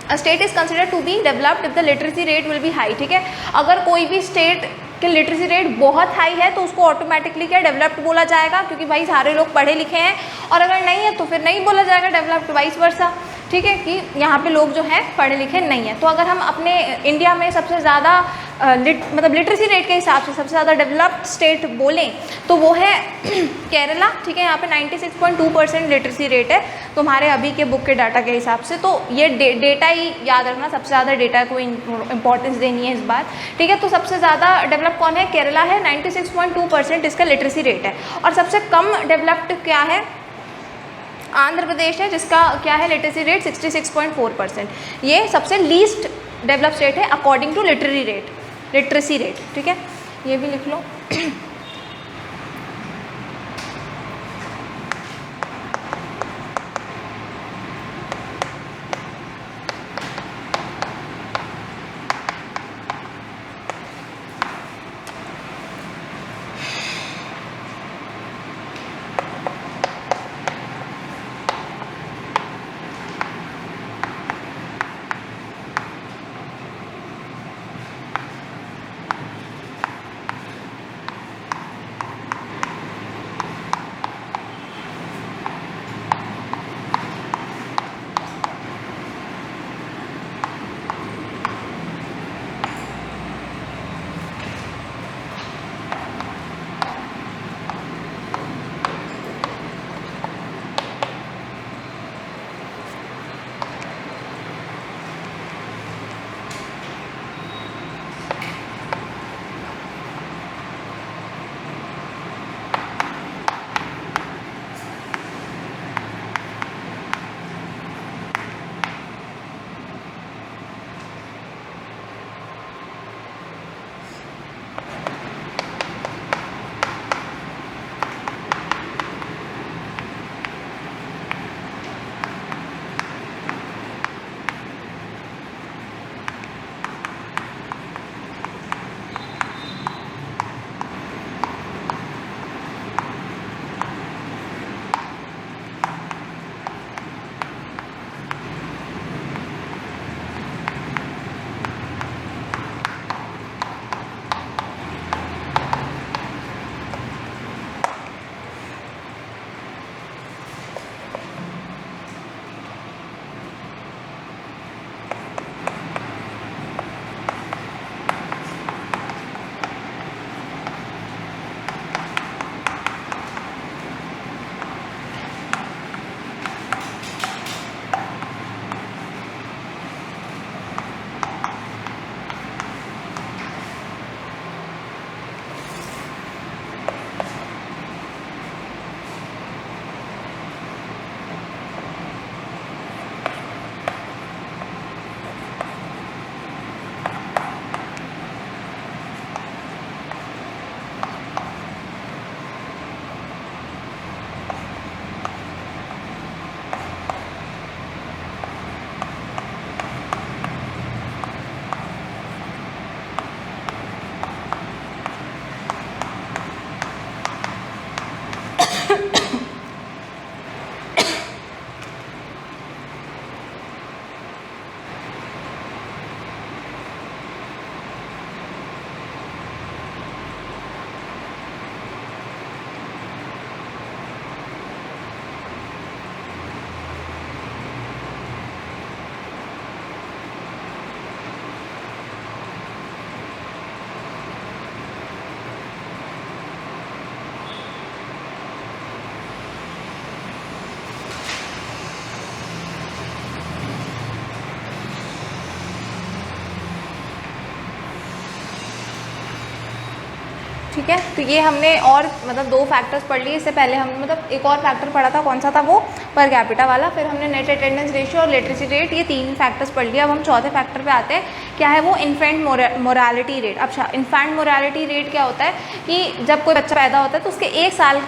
a state is considered to be developed if the literacy rate will be high. ठीक है, अगर कोई भी स्टेट के लिटरेसी रेट बहुत हाई है तो उसको ऑटोमेटिकली क्या डेवलप्ड बोला जाएगा, क्योंकि भाई सारे लोग पढ़े लिखे हैं, और अगर नहीं है तो फिर नहीं बोला जाएगा डेवलप्ड, वाइस वर्सा। ठीक है, कि यहाँ पे लोग जो हैं पढ़े लिखे नहीं हैं। तो अगर हम अपने इंडिया में सबसे ज़्यादा मतलब लिटरेसी रेट के हिसाब से सबसे ज़्यादा डेवलप्ड स्टेट बोलें तो वो है केरला। ठीक है, यहाँ पे 96.2% लिटरेसी रेट है तुम्हारे अभी के बुक के डाटा के हिसाब से। तो ये डेटा ही याद रखना, सबसे ज़्यादा डेटा को इंपॉर्टेंस देनी है इस बार। ठीक है, तो सबसे ज़्यादा डेवलप कौन है, केरला है, 96.2% इसका लिटरेसी रेट है। और सबसे कम डेवलप्ड क्या है, आंध्र प्रदेश है, जिसका क्या है लिटरेसी रेट 66.4%। ये सबसे लीस्ट डेवलप स्टेट है अकॉर्डिंग टू लिटरेसी रेट। ठीक है, ये भी लिख लो। ठीक है। तो ये हमने और मतलब 2 फैक्टर्स पढ़ लिए। इससे पहले हम मतलब एक और फैक्टर पढ़ा था, कौन सा था वो, पर कैपिटा वाला। फिर हमने नेट अटेंडेंस रेशियो और लिटरेसी रेट, ये 3 फैक्टर्स पढ़ लिए। अब हम चौथे फैक्टर पे आते हैं, क्या है वो, इन्फेंट मोरालिटी रेट। अब इन्फेंट मोरालिटी रेट क्या होता है कि जब कोई बच्चा पैदा होता है तो उसके 1 साल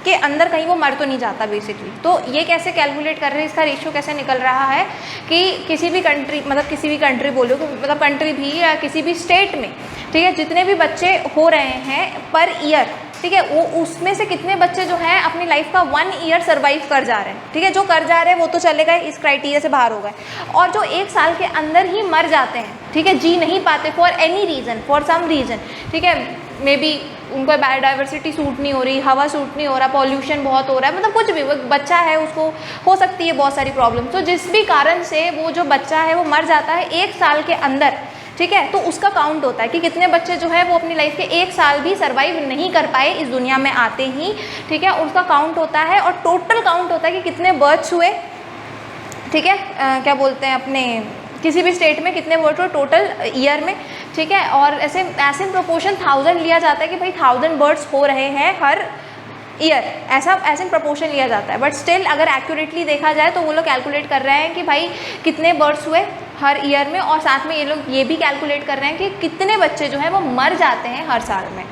के अंदर कहीं वो मर तो नहीं जाता बेसिकली। तो ये कैसे कैलकुलेट कर रहे हैं, इसका रेशियो कैसे निकल रहा है कि किसी भी कंट्री, मतलब किसी भी कंट्री बोलो, मतलब कंट्री भी या किसी भी स्टेट में, ठीक है, जितने भी बच्चे हो रहे हैं पर ईयर, ठीक है, वो उसमें से कितने बच्चे जो हैं अपनी लाइफ का 1 ईयर सर्वाइव कर जा रहे हैं। ठीक है, जो कर जा रहे हैं वो तो चले गए, इस क्राइटेरिया से बाहर हो गए, और जो 1 साल के अंदर ही मर जाते हैं, ठीक है, जी नहीं पाते for any reason, for some reason, ठीक है, मे बी उनको बायोडाइवर्सिटी सूट नहीं हो रही, हवा सूट नहीं हो रहा, पॉल्यूशन बहुत हो रहा है, मतलब कुछ भी, वो बच्चा है उसको हो सकती है बहुत सारी प्रॉब्लम, तो जिस भी कारण से वो जो बच्चा है वो मर जाता है 1 साल के अंदर, ठीक है, तो उसका काउंट होता है कि कितने बच्चे जो है वो अपनी लाइफ के 1 साल भी सर्वाइव नहीं कर पाए इस दुनिया में आते ही, ठीक है, उसका काउंट होता है। और टोटल काउंट होता है कि कितने बर्थ्स हुए, ठीक है, क्या बोलते हैं अपने किसी भी स्टेट में कितने बर्थ हुए टोटल ईयर में, ठीक है, और ऐसे इन प्रोपोर्शन 1000 लिया जाता है कि भाई 1000 बर्ड्स हो रहे हैं हर ईयर, ऐसा इन प्रोपोर्शन लिया जाता है। बट स्टिल अगर एक्यूरेटली देखा जाए तो वो लोग कैलकुलेट कर रहे हैं कि भाई कितने बर्ड्स हुए हर ईयर में, और साथ में ये लोग ये भी कैलकुलेट कर रहे हैं कि कितने बच्चे जो हैं वो मर जाते हैं हर साल में,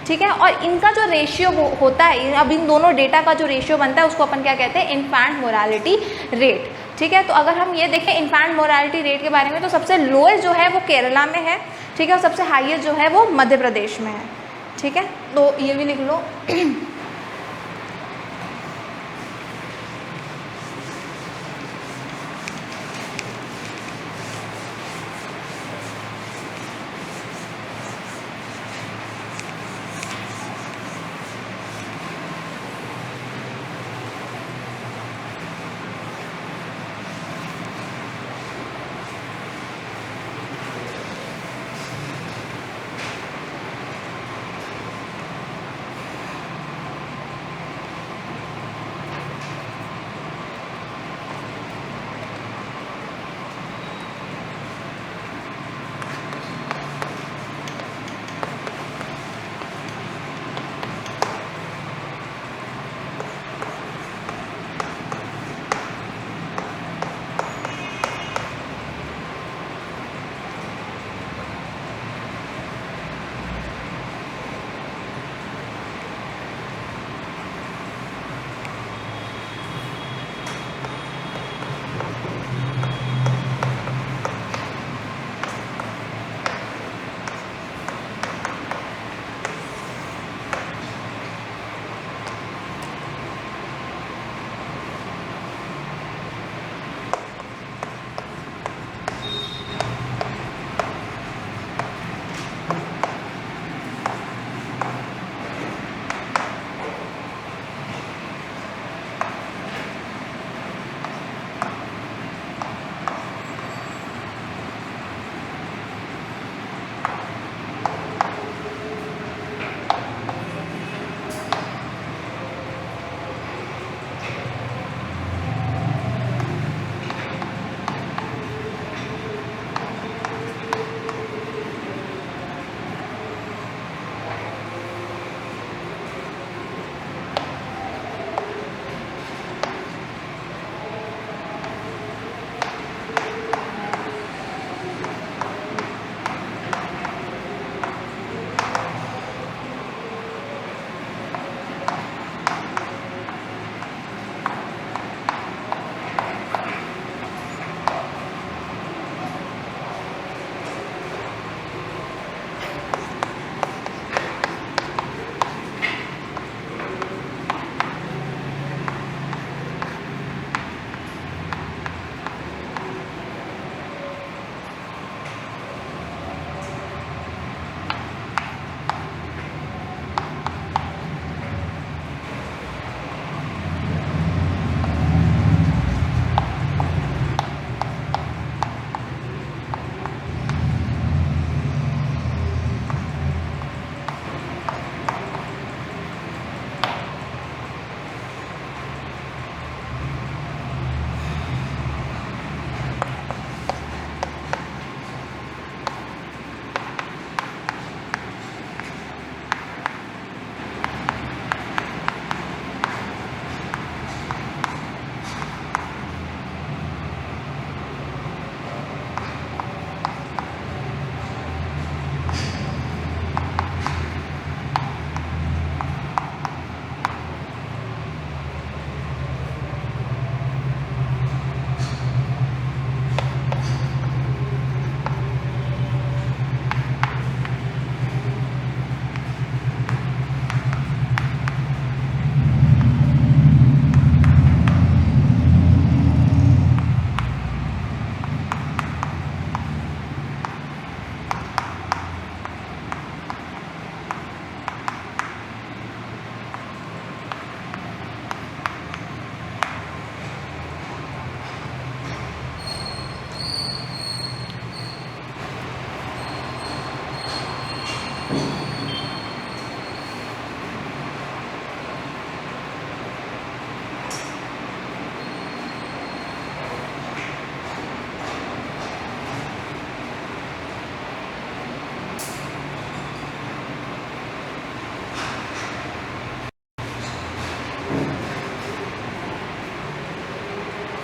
ठीक है। और इनका जो रेशियो होता है, अब इन दोनों डेटा का जो रेशियो बनता है उसको अपन क्या कहते हैं, इन्फेंट मोरालिटी रेट, ठीक है। तो अगर हम ये देखें इन्फेंट मोरालिटी रेट के बारे में, तो सबसे लोएस्ट जो है वो केरला में है, ठीक है, और सबसे हाईएस्ट जो है वो मध्य प्रदेश में है, ठीक है, तो ये भी लिख लो।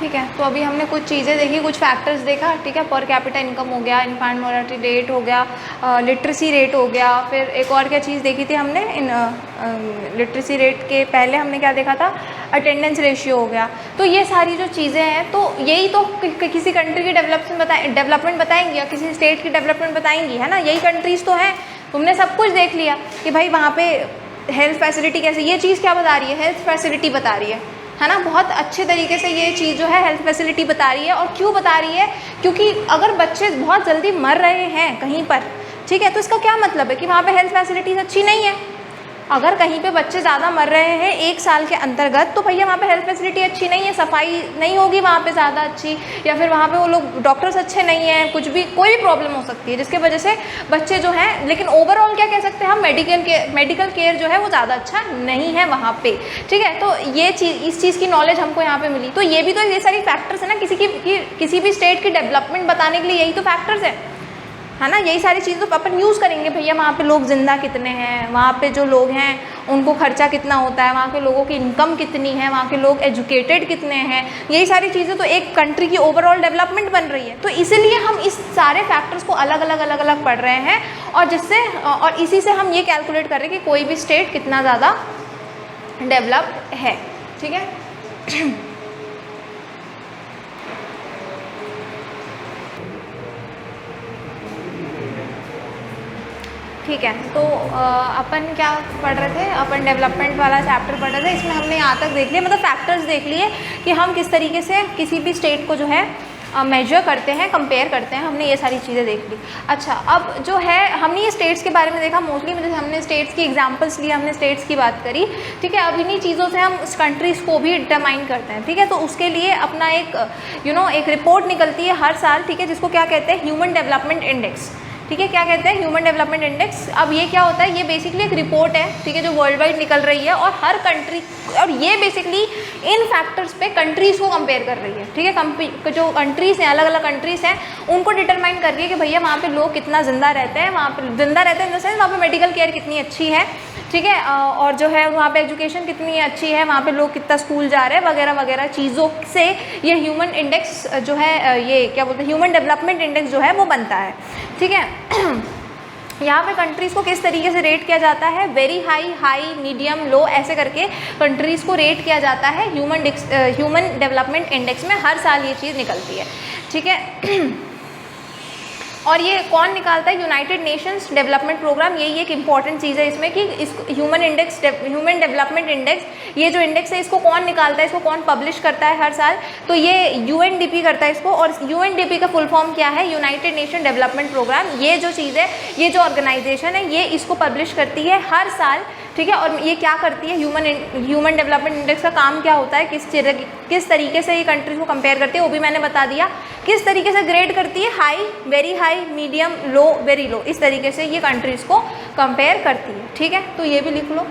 ठीक है। तो अभी हमने कुछ चीज़ें देखी, कुछ फैक्टर्स देखा, ठीक है। पर कैपिटा इनकम हो गया, इन्फेंट मोर्टेलिटी रेट हो गया, लिटरेसी रेट हो गया, फिर एक और क्या चीज़ देखी थी हमने, इन लिटरेसी रेट के पहले हमने क्या देखा था, अटेंडेंस रेशियो हो गया। तो ये सारी जो चीज़ें हैं, तो यही तो किसी कंट्री की डेवलपमेंट बताएंगी या किसी स्टेट की डेवलपमेंट बताएंगी, है ना। यही कंट्रीज़ तो हैं। तुमने सब कुछ देख लिया कि भाई वहाँ पे हेल्थ फैसिलिटी कैसे, ये चीज़ क्या बता रही है, हेल्थ फैसिलिटी बता रही है ना। बहुत अच्छे तरीके से ये चीज़ जो है हेल्थ फैसिलिटी बता रही है। और क्यों बता रही है, क्योंकि अगर बच्चे बहुत जल्दी मर रहे हैं कहीं पर, ठीक है, तो इसका क्या मतलब है कि वहाँ पे हेल्थ फैसिलिटीज़ अच्छी नहीं है। अगर कहीं पे बच्चे ज़्यादा मर रहे हैं 1 साल के अंतर्गत, तो भैया वहाँ पे हेल्थ फैसिलिटी अच्छी नहीं है, सफाई नहीं होगी वहाँ पे ज़्यादा अच्छी, या फिर वहाँ पे वो लोग डॉक्टर्स अच्छे नहीं हैं, कुछ भी कोई भी प्रॉब्लम हो सकती है जिसके वजह से बच्चे जो हैं। लेकिन ओवरऑल क्या कह सकते हैं हम, मेडिकल केयर जो है वो ज़्यादा अच्छा नहीं है वहाँ पे, ठीक है। तो ये चीज़, इस चीज़ की नॉलेज हमको यहाँ पे मिली। तो ये भी तो ये सारी फैक्टर्स है ना, किसी भी स्टेट की डेवलपमेंट बताने के लिए यही तो फैक्टर्स है ना। यही सारी चीज़ तो अपन यूज़ करेंगे भैया, वहाँ पे लोग ज़िंदा कितने हैं, वहाँ पे जो लोग हैं उनको खर्चा कितना होता है, वहाँ के लोगों की इनकम कितनी है, वहाँ के लोग एजुकेटेड कितने हैं, यही सारी चीज़ें तो एक कंट्री की ओवरऑल डेवलपमेंट बन रही है। तो इसीलिए हम इस सारे फैक्टर्स को अलग अलग पढ़ रहे हैं, और इसी से हम ये कैलकुलेट कर रहे हैं कि कोई भी स्टेट कितना ज़्यादा डेवलप्ड है, ठीक है। ठीक है। तो अपन क्या पढ़ रहे थे, अपन डेवलपमेंट वाला चैप्टर पढ़ रहे थे। इसमें हमने यहाँ तक देख लिया, मतलब फैक्टर्स देख लिए कि हम किस तरीके से किसी भी स्टेट को जो है मेजर करते हैं, कंपेयर करते हैं। हमने ये सारी चीज़ें देख ली। अच्छा, अब जो है हमने ये स्टेट्स के बारे में देखा मोस्टली, जैसे हमने स्टेट्स की एग्जांपल्स लिए, हमने स्टेट्स की बात करी, ठीक है। अब इन्हीं चीज़ों से हम कंट्रीज़ को भी डिटरमाइन करते हैं, ठीक है। तो उसके लिए अपना एक एक रिपोर्ट निकलती है हर साल, ठीक है, जिसको क्या कहते हैं, ह्यूमन डेवलपमेंट इंडेक्स, ठीक है। क्या कहते हैं, ह्यूमन डेवलपमेंट इंडेक्स। अब ये क्या होता है, ये बेसिकली एक रिपोर्ट है, ठीक है, जो वर्ल्ड वाइड निकल रही है, और हर कंट्री, और ये बेसिकली इन फैक्टर्स पे कंट्रीज़ को कंपेयर कर रही है, ठीक है। जो कंट्रीज़ हैं, अलग अलग कंट्रीज़ हैं, उनको डिटरमाइन कर रही है कि भैया वहाँ पे लोग कितना ज़िंदा रहते हैं, वहाँ पे ज़िंदा रहते हैं इन द सेंस वहाँ पे मेडिकल केयर कितनी अच्छी है, ठीक है, और जो है वहाँ पे एजुकेशन कितनी अच्छी है, वहाँ पे लोग कितना स्कूल जा रहे हैं, वगैरह वगैरह चीज़ों से ये ह्यूमन इंडेक्स जो है, ये क्या बोलते हैं, ह्यूमन डेवलपमेंट इंडेक्स जो है वो बनता है, ठीक है। यहाँ पे कंट्रीज़ को किस तरीके से रेट किया जाता है, वेरी हाई, हाई, मीडियम, लो, ऐसे करके कंट्रीज़ को रेट किया जाता है ह्यूमन डेवलपमेंट इंडेक्स में। हर साल ये चीज़ निकलती है, ठीक है। और ये कौन निकालता है, यूनाइटेड नेशंस डेवलपमेंट प्रोग्राम। यही एक इंपॉर्टेंट चीज़ है इसमें कि इस ह्यूमन डेवलपमेंट इंडेक्स, ये जो इंडेक्स है इसको कौन निकालता है, इसको कौन पब्लिश करता है हर साल, तो ये यूएनडीपी करता है इसको। और यूएनडीपी का फुल फॉर्म क्या है, यूनाइटेड नेशन डेवलपमेंट प्रोग्राम। ये जो चीज़ है, ये जो ऑर्गेनाइजेशन है, ये इसको पब्लिश करती है हर साल, ठीक है। और ये क्या करती है, ह्यूमन डेवलपमेंट इंडेक्स का काम क्या होता है, किस तरीके से ये कंट्रीज को कंपेयर करती है, वो भी मैंने बता दिया। किस तरीके से ग्रेड करती है, हाई, वेरी हाई, मीडियम, लो, वेरी लो, इस तरीके से ये कंट्रीज को कंपेयर करती है, ठीक है। तो ये भी लिख लो।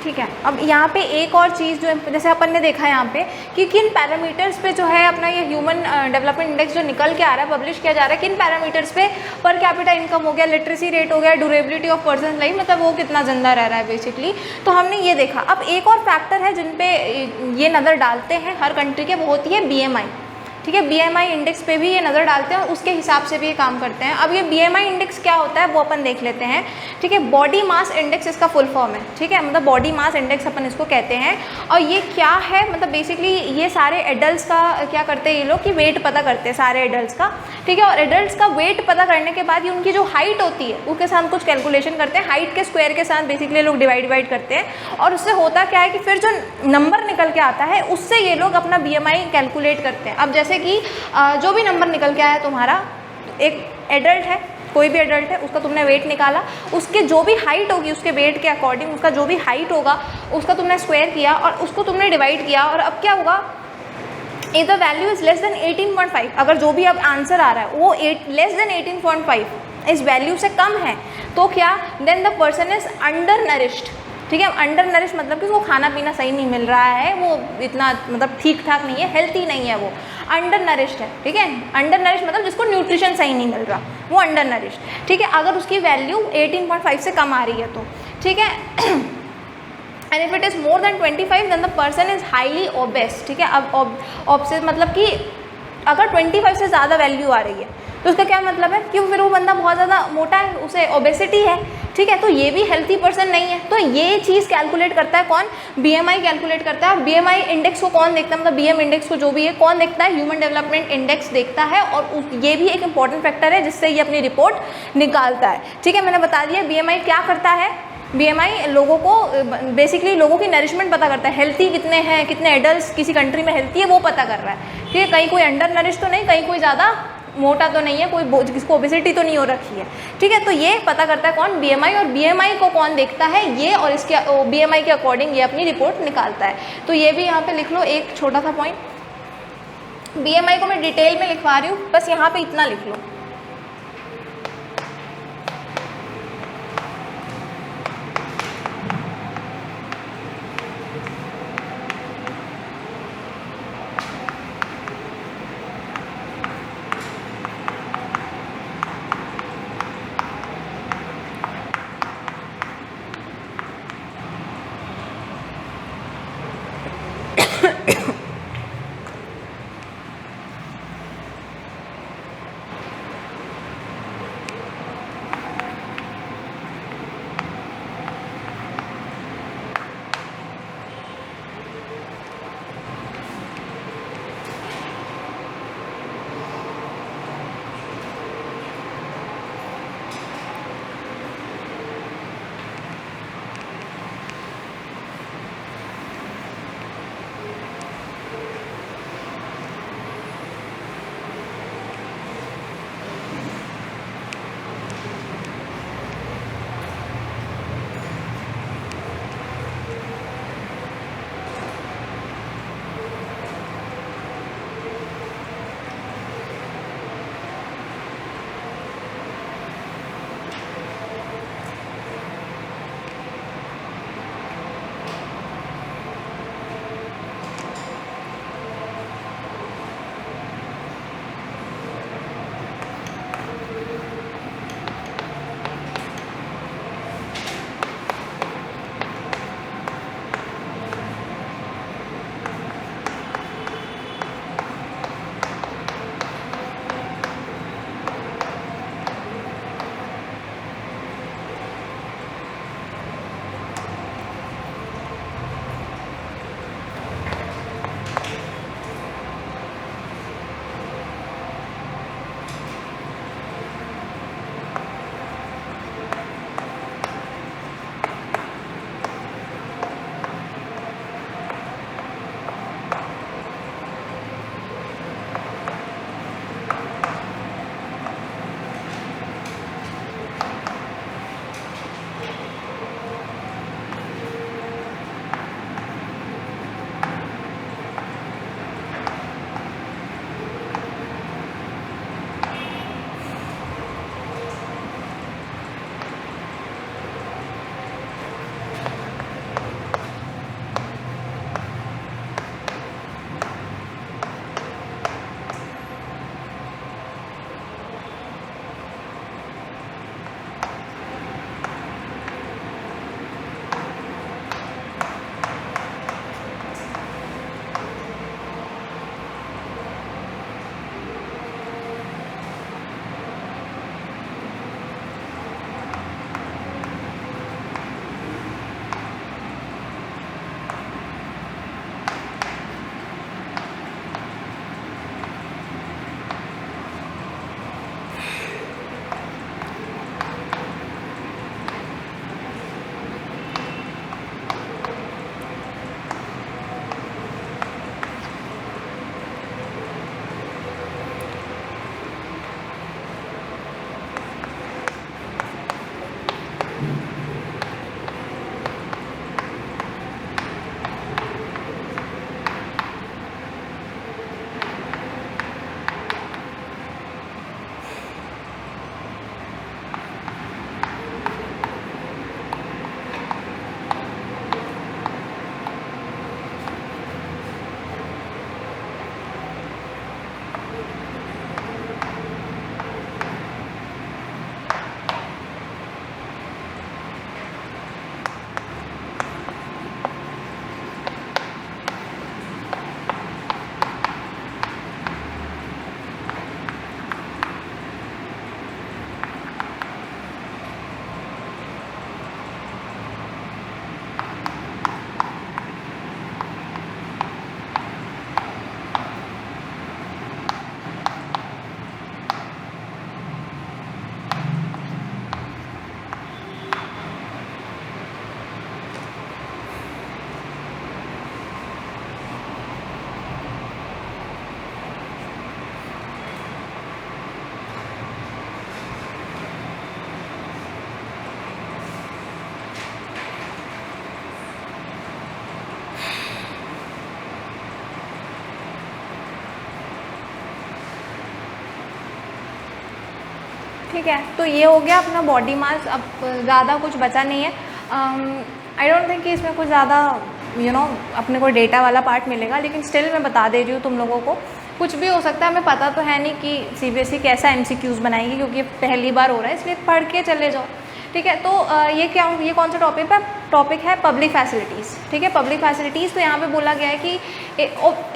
ठीक है। अब यहाँ पे एक और चीज़ जो जैसे अपन ने देखा यहाँ पे कि किन पैरामीटर्स पे जो है अपना ये ह्यूमन डेवलपमेंट इंडेक्स जो निकल के आ रहा है, पब्लिश किया जा रहा है, किन पैरामीटर्स पे पर कैपिटा इनकम हो गया, लिटरेसी रेट हो गया, ड्यूरेबिलिटी ऑफ पर्सन लाइफ, मतलब वो कितना जिंदा रह रहा है बेसिकली। तो हमने ये देखा। अब एक और फैक्टर है जिन पे ये नज़र डालते हैं हर कंट्री के, वो होती है BMI। ठीक है, BMI इंडेक्स पे भी ये नज़र डालते हैं और उसके हिसाब से भी ये काम करते हैं। अब ये BMI इंडेक्स क्या होता है वो अपन देख लेते हैं। ठीक है, बॉडी मास इंडेक्स इसका फुल फॉर्म है। ठीक है, मतलब बॉडी मास इंडेक्स अपन इसको कहते हैं। और ये क्या है, मतलब बेसिकली ये सारे एडल्ट्स का क्या करते हैं ये लोग कि वेट पता करते हैं सारे एडल्ट्स का। ठीक है, और एडल्ट्स का वेट पता करने के बाद ये उनकी जो हाइट होती है उसके साथ कुछ कैलकुलेशन करते हैं, हाइट के स्क्वायर के साथ बेसिकली लोग डिवाइड करते हैं। और उससे होता क्या है कि फिर जो नंबर निकल के आता है उससे ये लोग अपना BMI कैलकुलेट करते हैं। अब जैसे कि जो भी नंबर निकल के आया तुम्हारा, एक एडल्ट है, कोई भी एडल्ट है, उसका तुमने वेट निकाला, उसके जो भी हाइट होगी उसके वेट के अकॉर्डिंग उसका जो भी हाइट होगा उसका तुमने स्क्वायर किया और उसको तुमने डिवाइड किया। और अब क्या होगा, if the value is less than 18.5, अगर जो भी अब आंसर आ रहा है वो लेस देन 18.5 इस वैल्यू से कम है तो क्या, then the person is undernourished. ठीक है, अंडर नरिश मतलब कि उसको खाना पीना सही नहीं मिल रहा है, वो इतना मतलब ठीक ठाक नहीं है, हेल्थी नहीं है, वो अंडर नरिश्ड है। ठीक है, अंडर नरिश मतलब जिसको न्यूट्रिशन सही नहीं मिल रहा, वो अंडर नरिश्ड। ठीक है, अगर उसकी वैल्यू 18.5 से कम आ रही है तो ठीक है। And if it is more than 25 then the person is highly obese. ठीक है, अब ओबेस मतलब कि अगर 25 से ज़्यादा वैल्यू आ रही है तो उसका क्या मतलब है कि फिर वो बंदा बहुत ज़्यादा मोटा है, उसे ओबेसिटी है, ठीक है, तो ये भी हेल्थी पर्सन नहीं है। तो ये चीज़ कैलकुलेट करता है कौन, बीएमआई कैलकुलेट करता है। और बीएमआई इंडेक्स को कौन देखता है, मतलब बीएम इंडेक्स को जो भी है कौन देखता है, ह्यूमन डेवलपमेंट इंडेक्स देखता है, और ये भी एक इंपॉर्टेंट फैक्टर है जिससे ये अपनी रिपोर्ट निकालता है, ठीक है। मैंने बता दिया बीएमआई क्या करता है। बीएमआई लोगों को बेसिकली लोगों की नरिशमेंट पता करता है, हेल्थी कितने हैं, कितने एडल्ट किसी कंट्री में हेल्थी है वो पता कर रहा है, ठीक है। कहीं कोई अंडर नरिश तो नहीं, कहीं कोई ज़्यादा मोटा तो नहीं है, कोई जिसको ओबेसिटी तो नहीं हो रखी है, ठीक है। तो ये पता करता है कौन, बीएमआई। और बीएमआई को कौन देखता है, ये, और इसके बीएमआई के अकॉर्डिंग ये अपनी रिपोर्ट निकालता है। तो ये भी यहाँ पे लिख लो एक छोटा सा पॉइंट। बीएमआई को मैं डिटेल में लिखवा रही हूँ, बस यहाँ पे इतना लिख लो। ठीक है, तो ये हो गया अपना बॉडी मास। अब ज़्यादा कुछ बचा नहीं है। आई डोंट थिंक कि इसमें कुछ ज़्यादा अपने को डेटा वाला पार्ट मिलेगा, लेकिन स्टिल मैं बता दे रही हूँ तुम लोगों को। कुछ भी हो सकता है, हमें पता तो है नहीं कि सीबीएसई कैसा एमसीक्यूज़ बनाएगी, क्योंकि पहली बार हो रहा है, इसलिए पढ़ के चले जाओ। ठीक है, तो ये कौन सा टॉपिक है? Public facilities. ठीक है, पब्लिक फैसिलिटीज़। तो यहाँ पे बोला गया है कि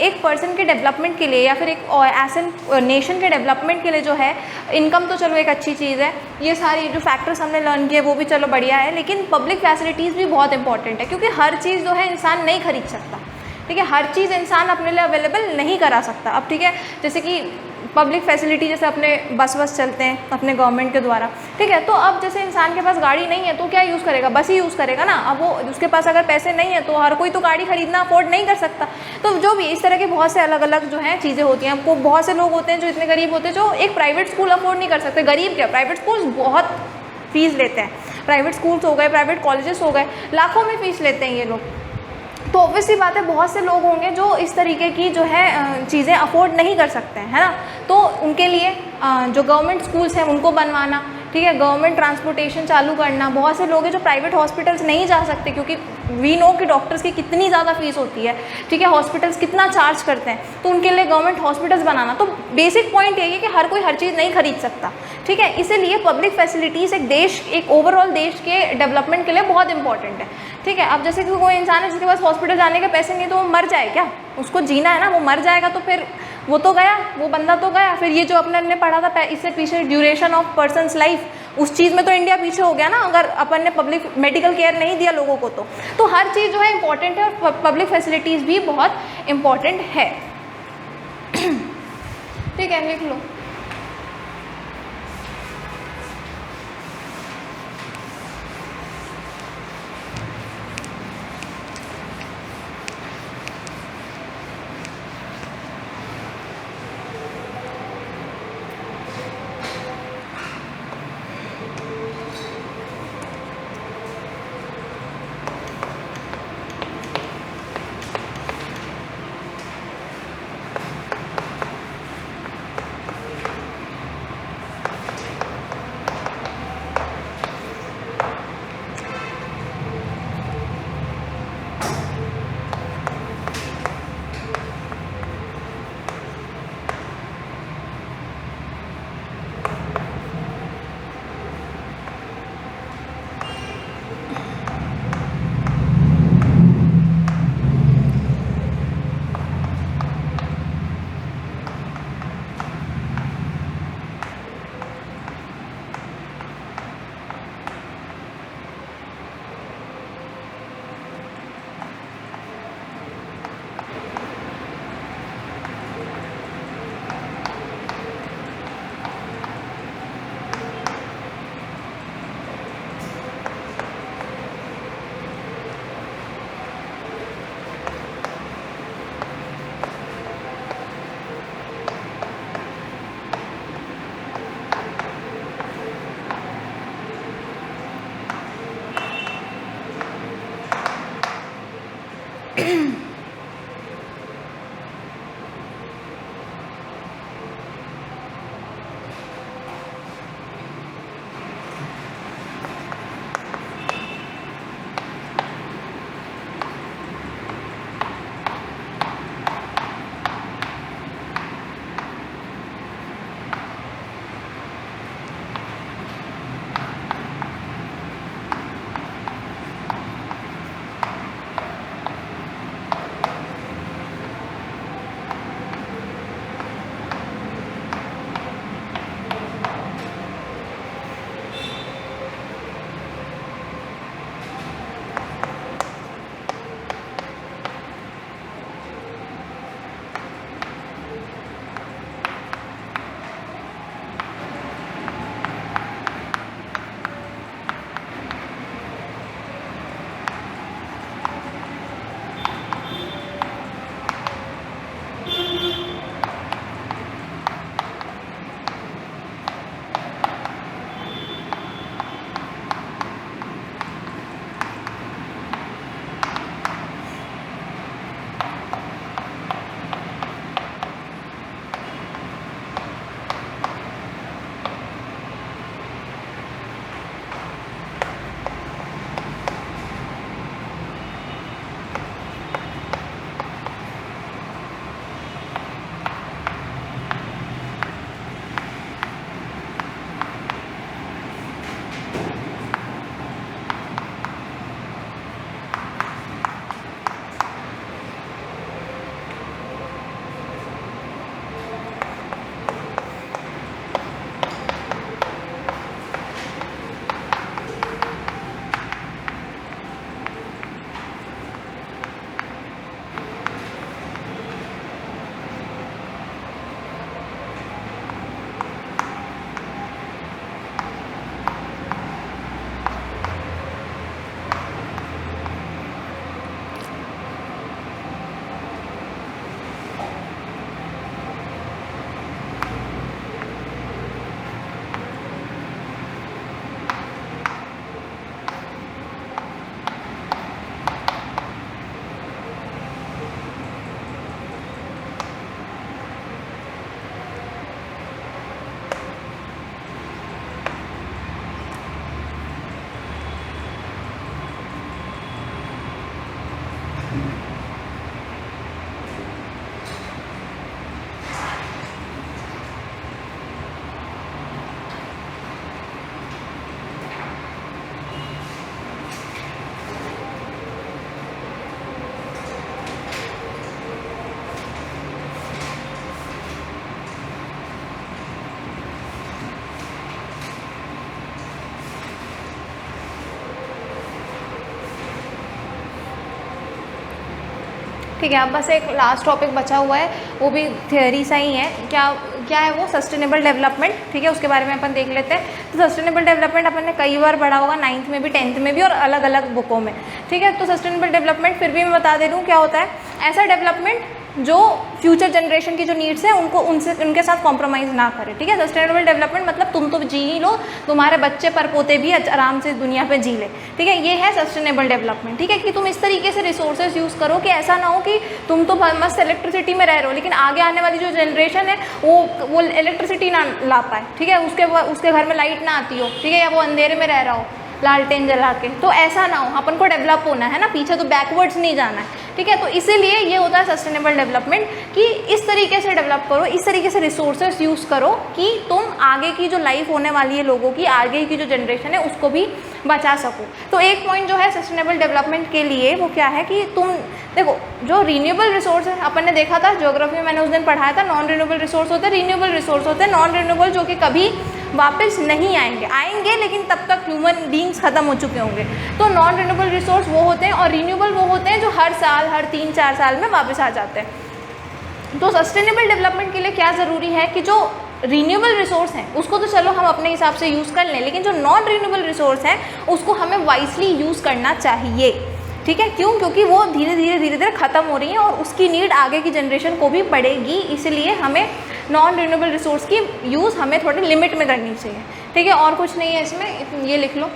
एक पर्सन के डेवलपमेंट के लिए या फिर एक ऐसे नेशन के डेवलपमेंट के लिए जो है, इनकम तो चलो एक अच्छी चीज़ है, ये सारी जो फैक्टर्स हमने लर्न किए वो भी चलो बढ़िया है, लेकिन पब्लिक फैसिलिटीज़ भी बहुत इंपॉर्टेंट है, क्योंकि हर चीज़ जो है इंसान नहीं खरीद सकता। ठीक है, हर चीज़ इंसान अपने लिए अवेलेबल नहीं करा सकता। अब ठीक है, जैसे कि पब्लिक फैसिलिटी, जैसे अपने बस चलते हैं अपने गवर्नमेंट के द्वारा। ठीक है, तो अब जैसे इंसान के पास गाड़ी नहीं है तो क्या यूज़ करेगा? बस ही यूज़ करेगा ना। अब वो उसके पास अगर पैसे नहीं है तो हर कोई तो गाड़ी खरीदना अफोर्ड नहीं कर सकता। तो जो भी इस तरह के बहुत से अलग अलग जो है चीज़ें होती हैं। आपको बहुत से लोग होते हैं जो इतने गरीब होते हैं जो एक प्राइवेट स्कूल अफोर्ड नहीं कर सकते। गरीब क्या, प्राइवेट स्कूल बहुत फीस लेते हैं। प्राइवेट स्कूल्स हो गए, प्राइवेट कॉलेजेस हो गए, लाखों में फ़ीस लेते हैं ये लोग। तो ऑब्वियसली बात है, बहुत से लोग होंगे जो इस तरीके की जो है चीज़ें अफोर्ड नहीं कर सकते हैं, है ना। तो उनके लिए जो गवर्नमेंट स्कूल्स हैं उनको बनवाना, ठीक है, गवर्नमेंट ट्रांसपोर्टेशन चालू करना। बहुत से लोग हैं जो प्राइवेट हॉस्पिटल्स नहीं जा सकते, क्योंकि वी नो कि डॉक्टर्स की कितनी ज़्यादा फीस होती है। ठीक है, हॉस्पिटल्स कितना चार्ज करते हैं, तो उनके लिए गवर्नमेंट हॉस्पिटल्स बनाना। तो बेसिक पॉइंट यही है कि हर कोई हर चीज़ नहीं खरीद सकता। ठीक है, इसीलिए पब्लिक फैसिलिटीज़ एक ओवरऑल देश के डेवलपमेंट के लिए बहुत इंपॉर्टेंट है। ठीक है, अब जैसे कि कोई इंसान है जिसके पास हॉस्पिटल जाने के पैसे नहीं, तो वो मर जाए क्या? उसको जीना है ना, वो मर जाएगा तो फिर वो तो गया, वो बंदा तो गया। फिर ये जो अपने ने पढ़ा था इससे पीछे, ड्यूरेशन ऑफ पर्सनस लाइफ, उस चीज़ में तो इंडिया पीछे हो गया ना, अगर अपन ने पब्लिक मेडिकल केयर नहीं दिया लोगों को। तो हर चीज़ जो है इंपॉर्टेंट है, और पब्लिक फैसिलिटीज़ भी बहुत इंपॉर्टेंट है। ठीक है, लिख लो। ठीक है, अब बस एक लास्ट टॉपिक बचा हुआ है, वो भी थियोरी सा ही है। क्या है वो? Sustainable development. ठीक है, उसके बारे में अपन देख लेते हैं। तो सस्टेनेबल डेवलपमेंट अपन ने कई बार पढ़ा होगा, 9th में भी 10th में भी और अलग अलग बुकों में। ठीक है, तो सस्टेनेबल डेवलपमेंट फिर भी मैं बता दे दूँ क्या होता है। ऐसा डेवलपमेंट जो फ्यूचर जनरेशन की जो नीड्स हैं उनके साथ कॉम्प्रोमाइज़ ना करे। ठीक है, सस्टेनेबल डेवलपमेंट मतलब तुम तो जी ही लो, तुम्हारे बच्चे परपोते भी आराम से दुनिया पे जी ले। ठीक है, ये है सस्टेनेबल डेवलपमेंट। ठीक है, कि तुम इस तरीके से रिसोर्सेज यूज़ करो कि ऐसा ना हो कि तुम तो मस्त इलेक्ट्रिसिटी में रह रहे हो लेकिन आगे आने वाली जो जनरेशन है वो इलेक्ट्रिसिटी ना ला पाए। ठीक है, उसके घर में लाइट ना आती हो। ठीक है, या वो अंधेरे में रह रहा हो लालटेन जला के, तो ऐसा ना हो। अपन को डेवलप होना है ना, पीछे तो बैकवर्ड्स नहीं जाना है। ठीक है, तो इसीलिए ये होता है सस्टेनेबल डेवलपमेंट कि इस तरीके से डेवलप करो, इस तरीके से रिसोर्सेज यूज़ करो कि तुम आगे की जो लाइफ होने वाली है लोगों की, आगे की जो जनरेशन है उसको भी बचा सको। तो एक पॉइंट जो है सस्टेनेबल डेवलपमेंट के लिए वो क्या है कि तुम देखो, जो रीन्यूएबल रिसोर्स है अपन ने देखा था ज्योग्राफी में, मैंने उस दिन पढ़ाया था, नॉन रीन्यूएबल रिसोर्स होते हैं, रीन्यूएबल रिसोर्स होते हैं। नॉन रीन्यूएबल जो कि कभी वापस नहीं आएंगे लेकिन तब तक ह्यूमन बींग्स खत्म हो चुके होंगे। तो नॉन रीन्यूएबल रिसोर्स वो होते हैं और रीन्यूएबल वो होते हैं जो हर साल, हर 3-4 साल में वापस आ जाते हैं। तो सस्टेनेबल डेवलपमेंट के लिए क्या ज़रूरी है कि जो रीन्यूएबल रिसोर्स हैं उसको तो चलो हम अपने हिसाब से यूज़ कर लें, लेकिन जो नॉन रीन्यूएबल रिसोर्स हैं उसको हमें वाइसली यूज़ करना चाहिए। ठीक है, क्यों? क्योंकि वो धीरे धीरे ख़त्म हो रही हैं और उसकी नीड आगे की जनरेशन को भी पड़ेगी, इसलिए हमें नॉन रिन्यूएबल रिसोर्स की यूज़ हमें थोड़ी लिमिट में करनी चाहिए। ठीक है, और कुछ नहीं है इसमें, ये लिख लो।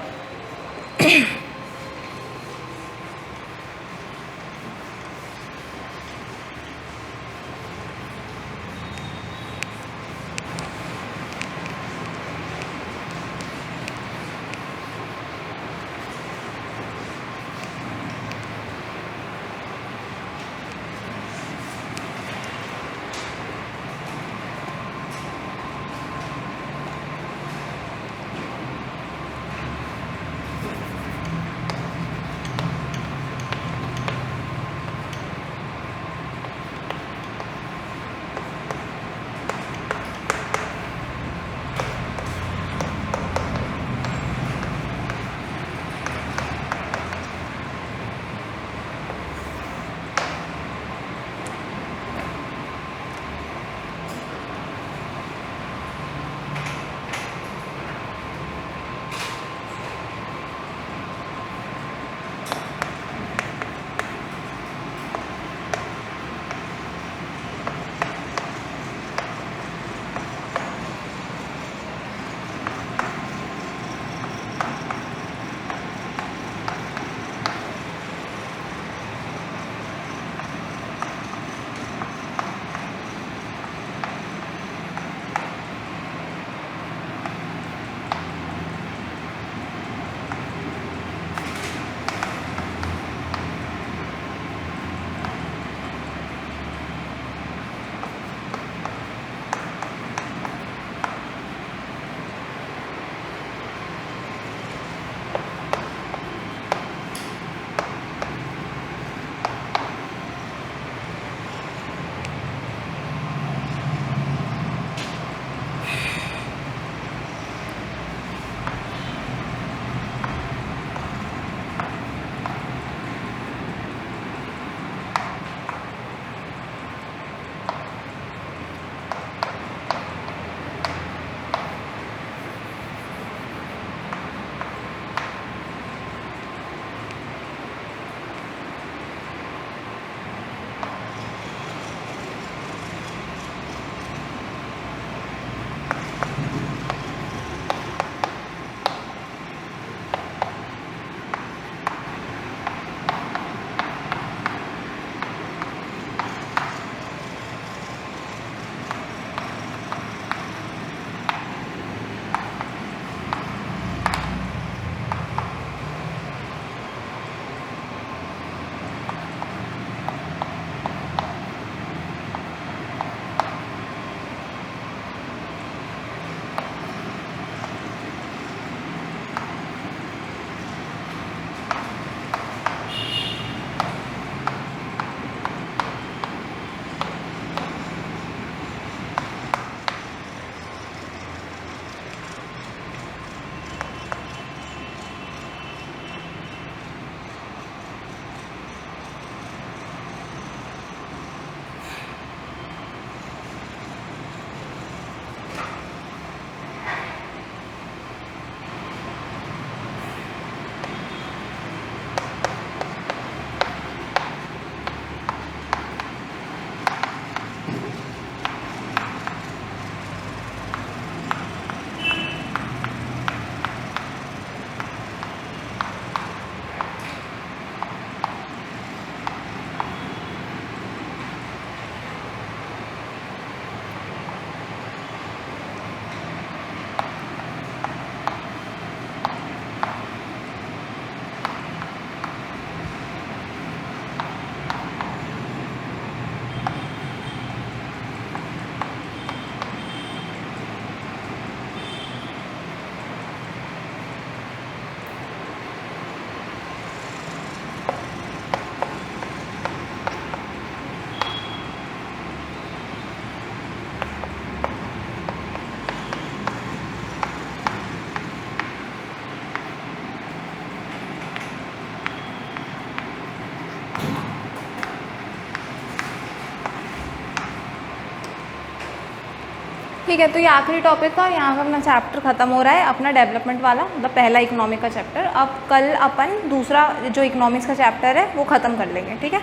ठीक है, तो ये आखिरी टॉपिक था, यहाँ का अपना चैप्टर खत्म हो रहा है अपना डेवलपमेंट वाला, मतलब पहला इकोनॉमिक का चैप्टर। अब कल अपन दूसरा जो इकोनॉमिक्स का चैप्टर है वो ख़त्म कर लेंगे, ठीक है।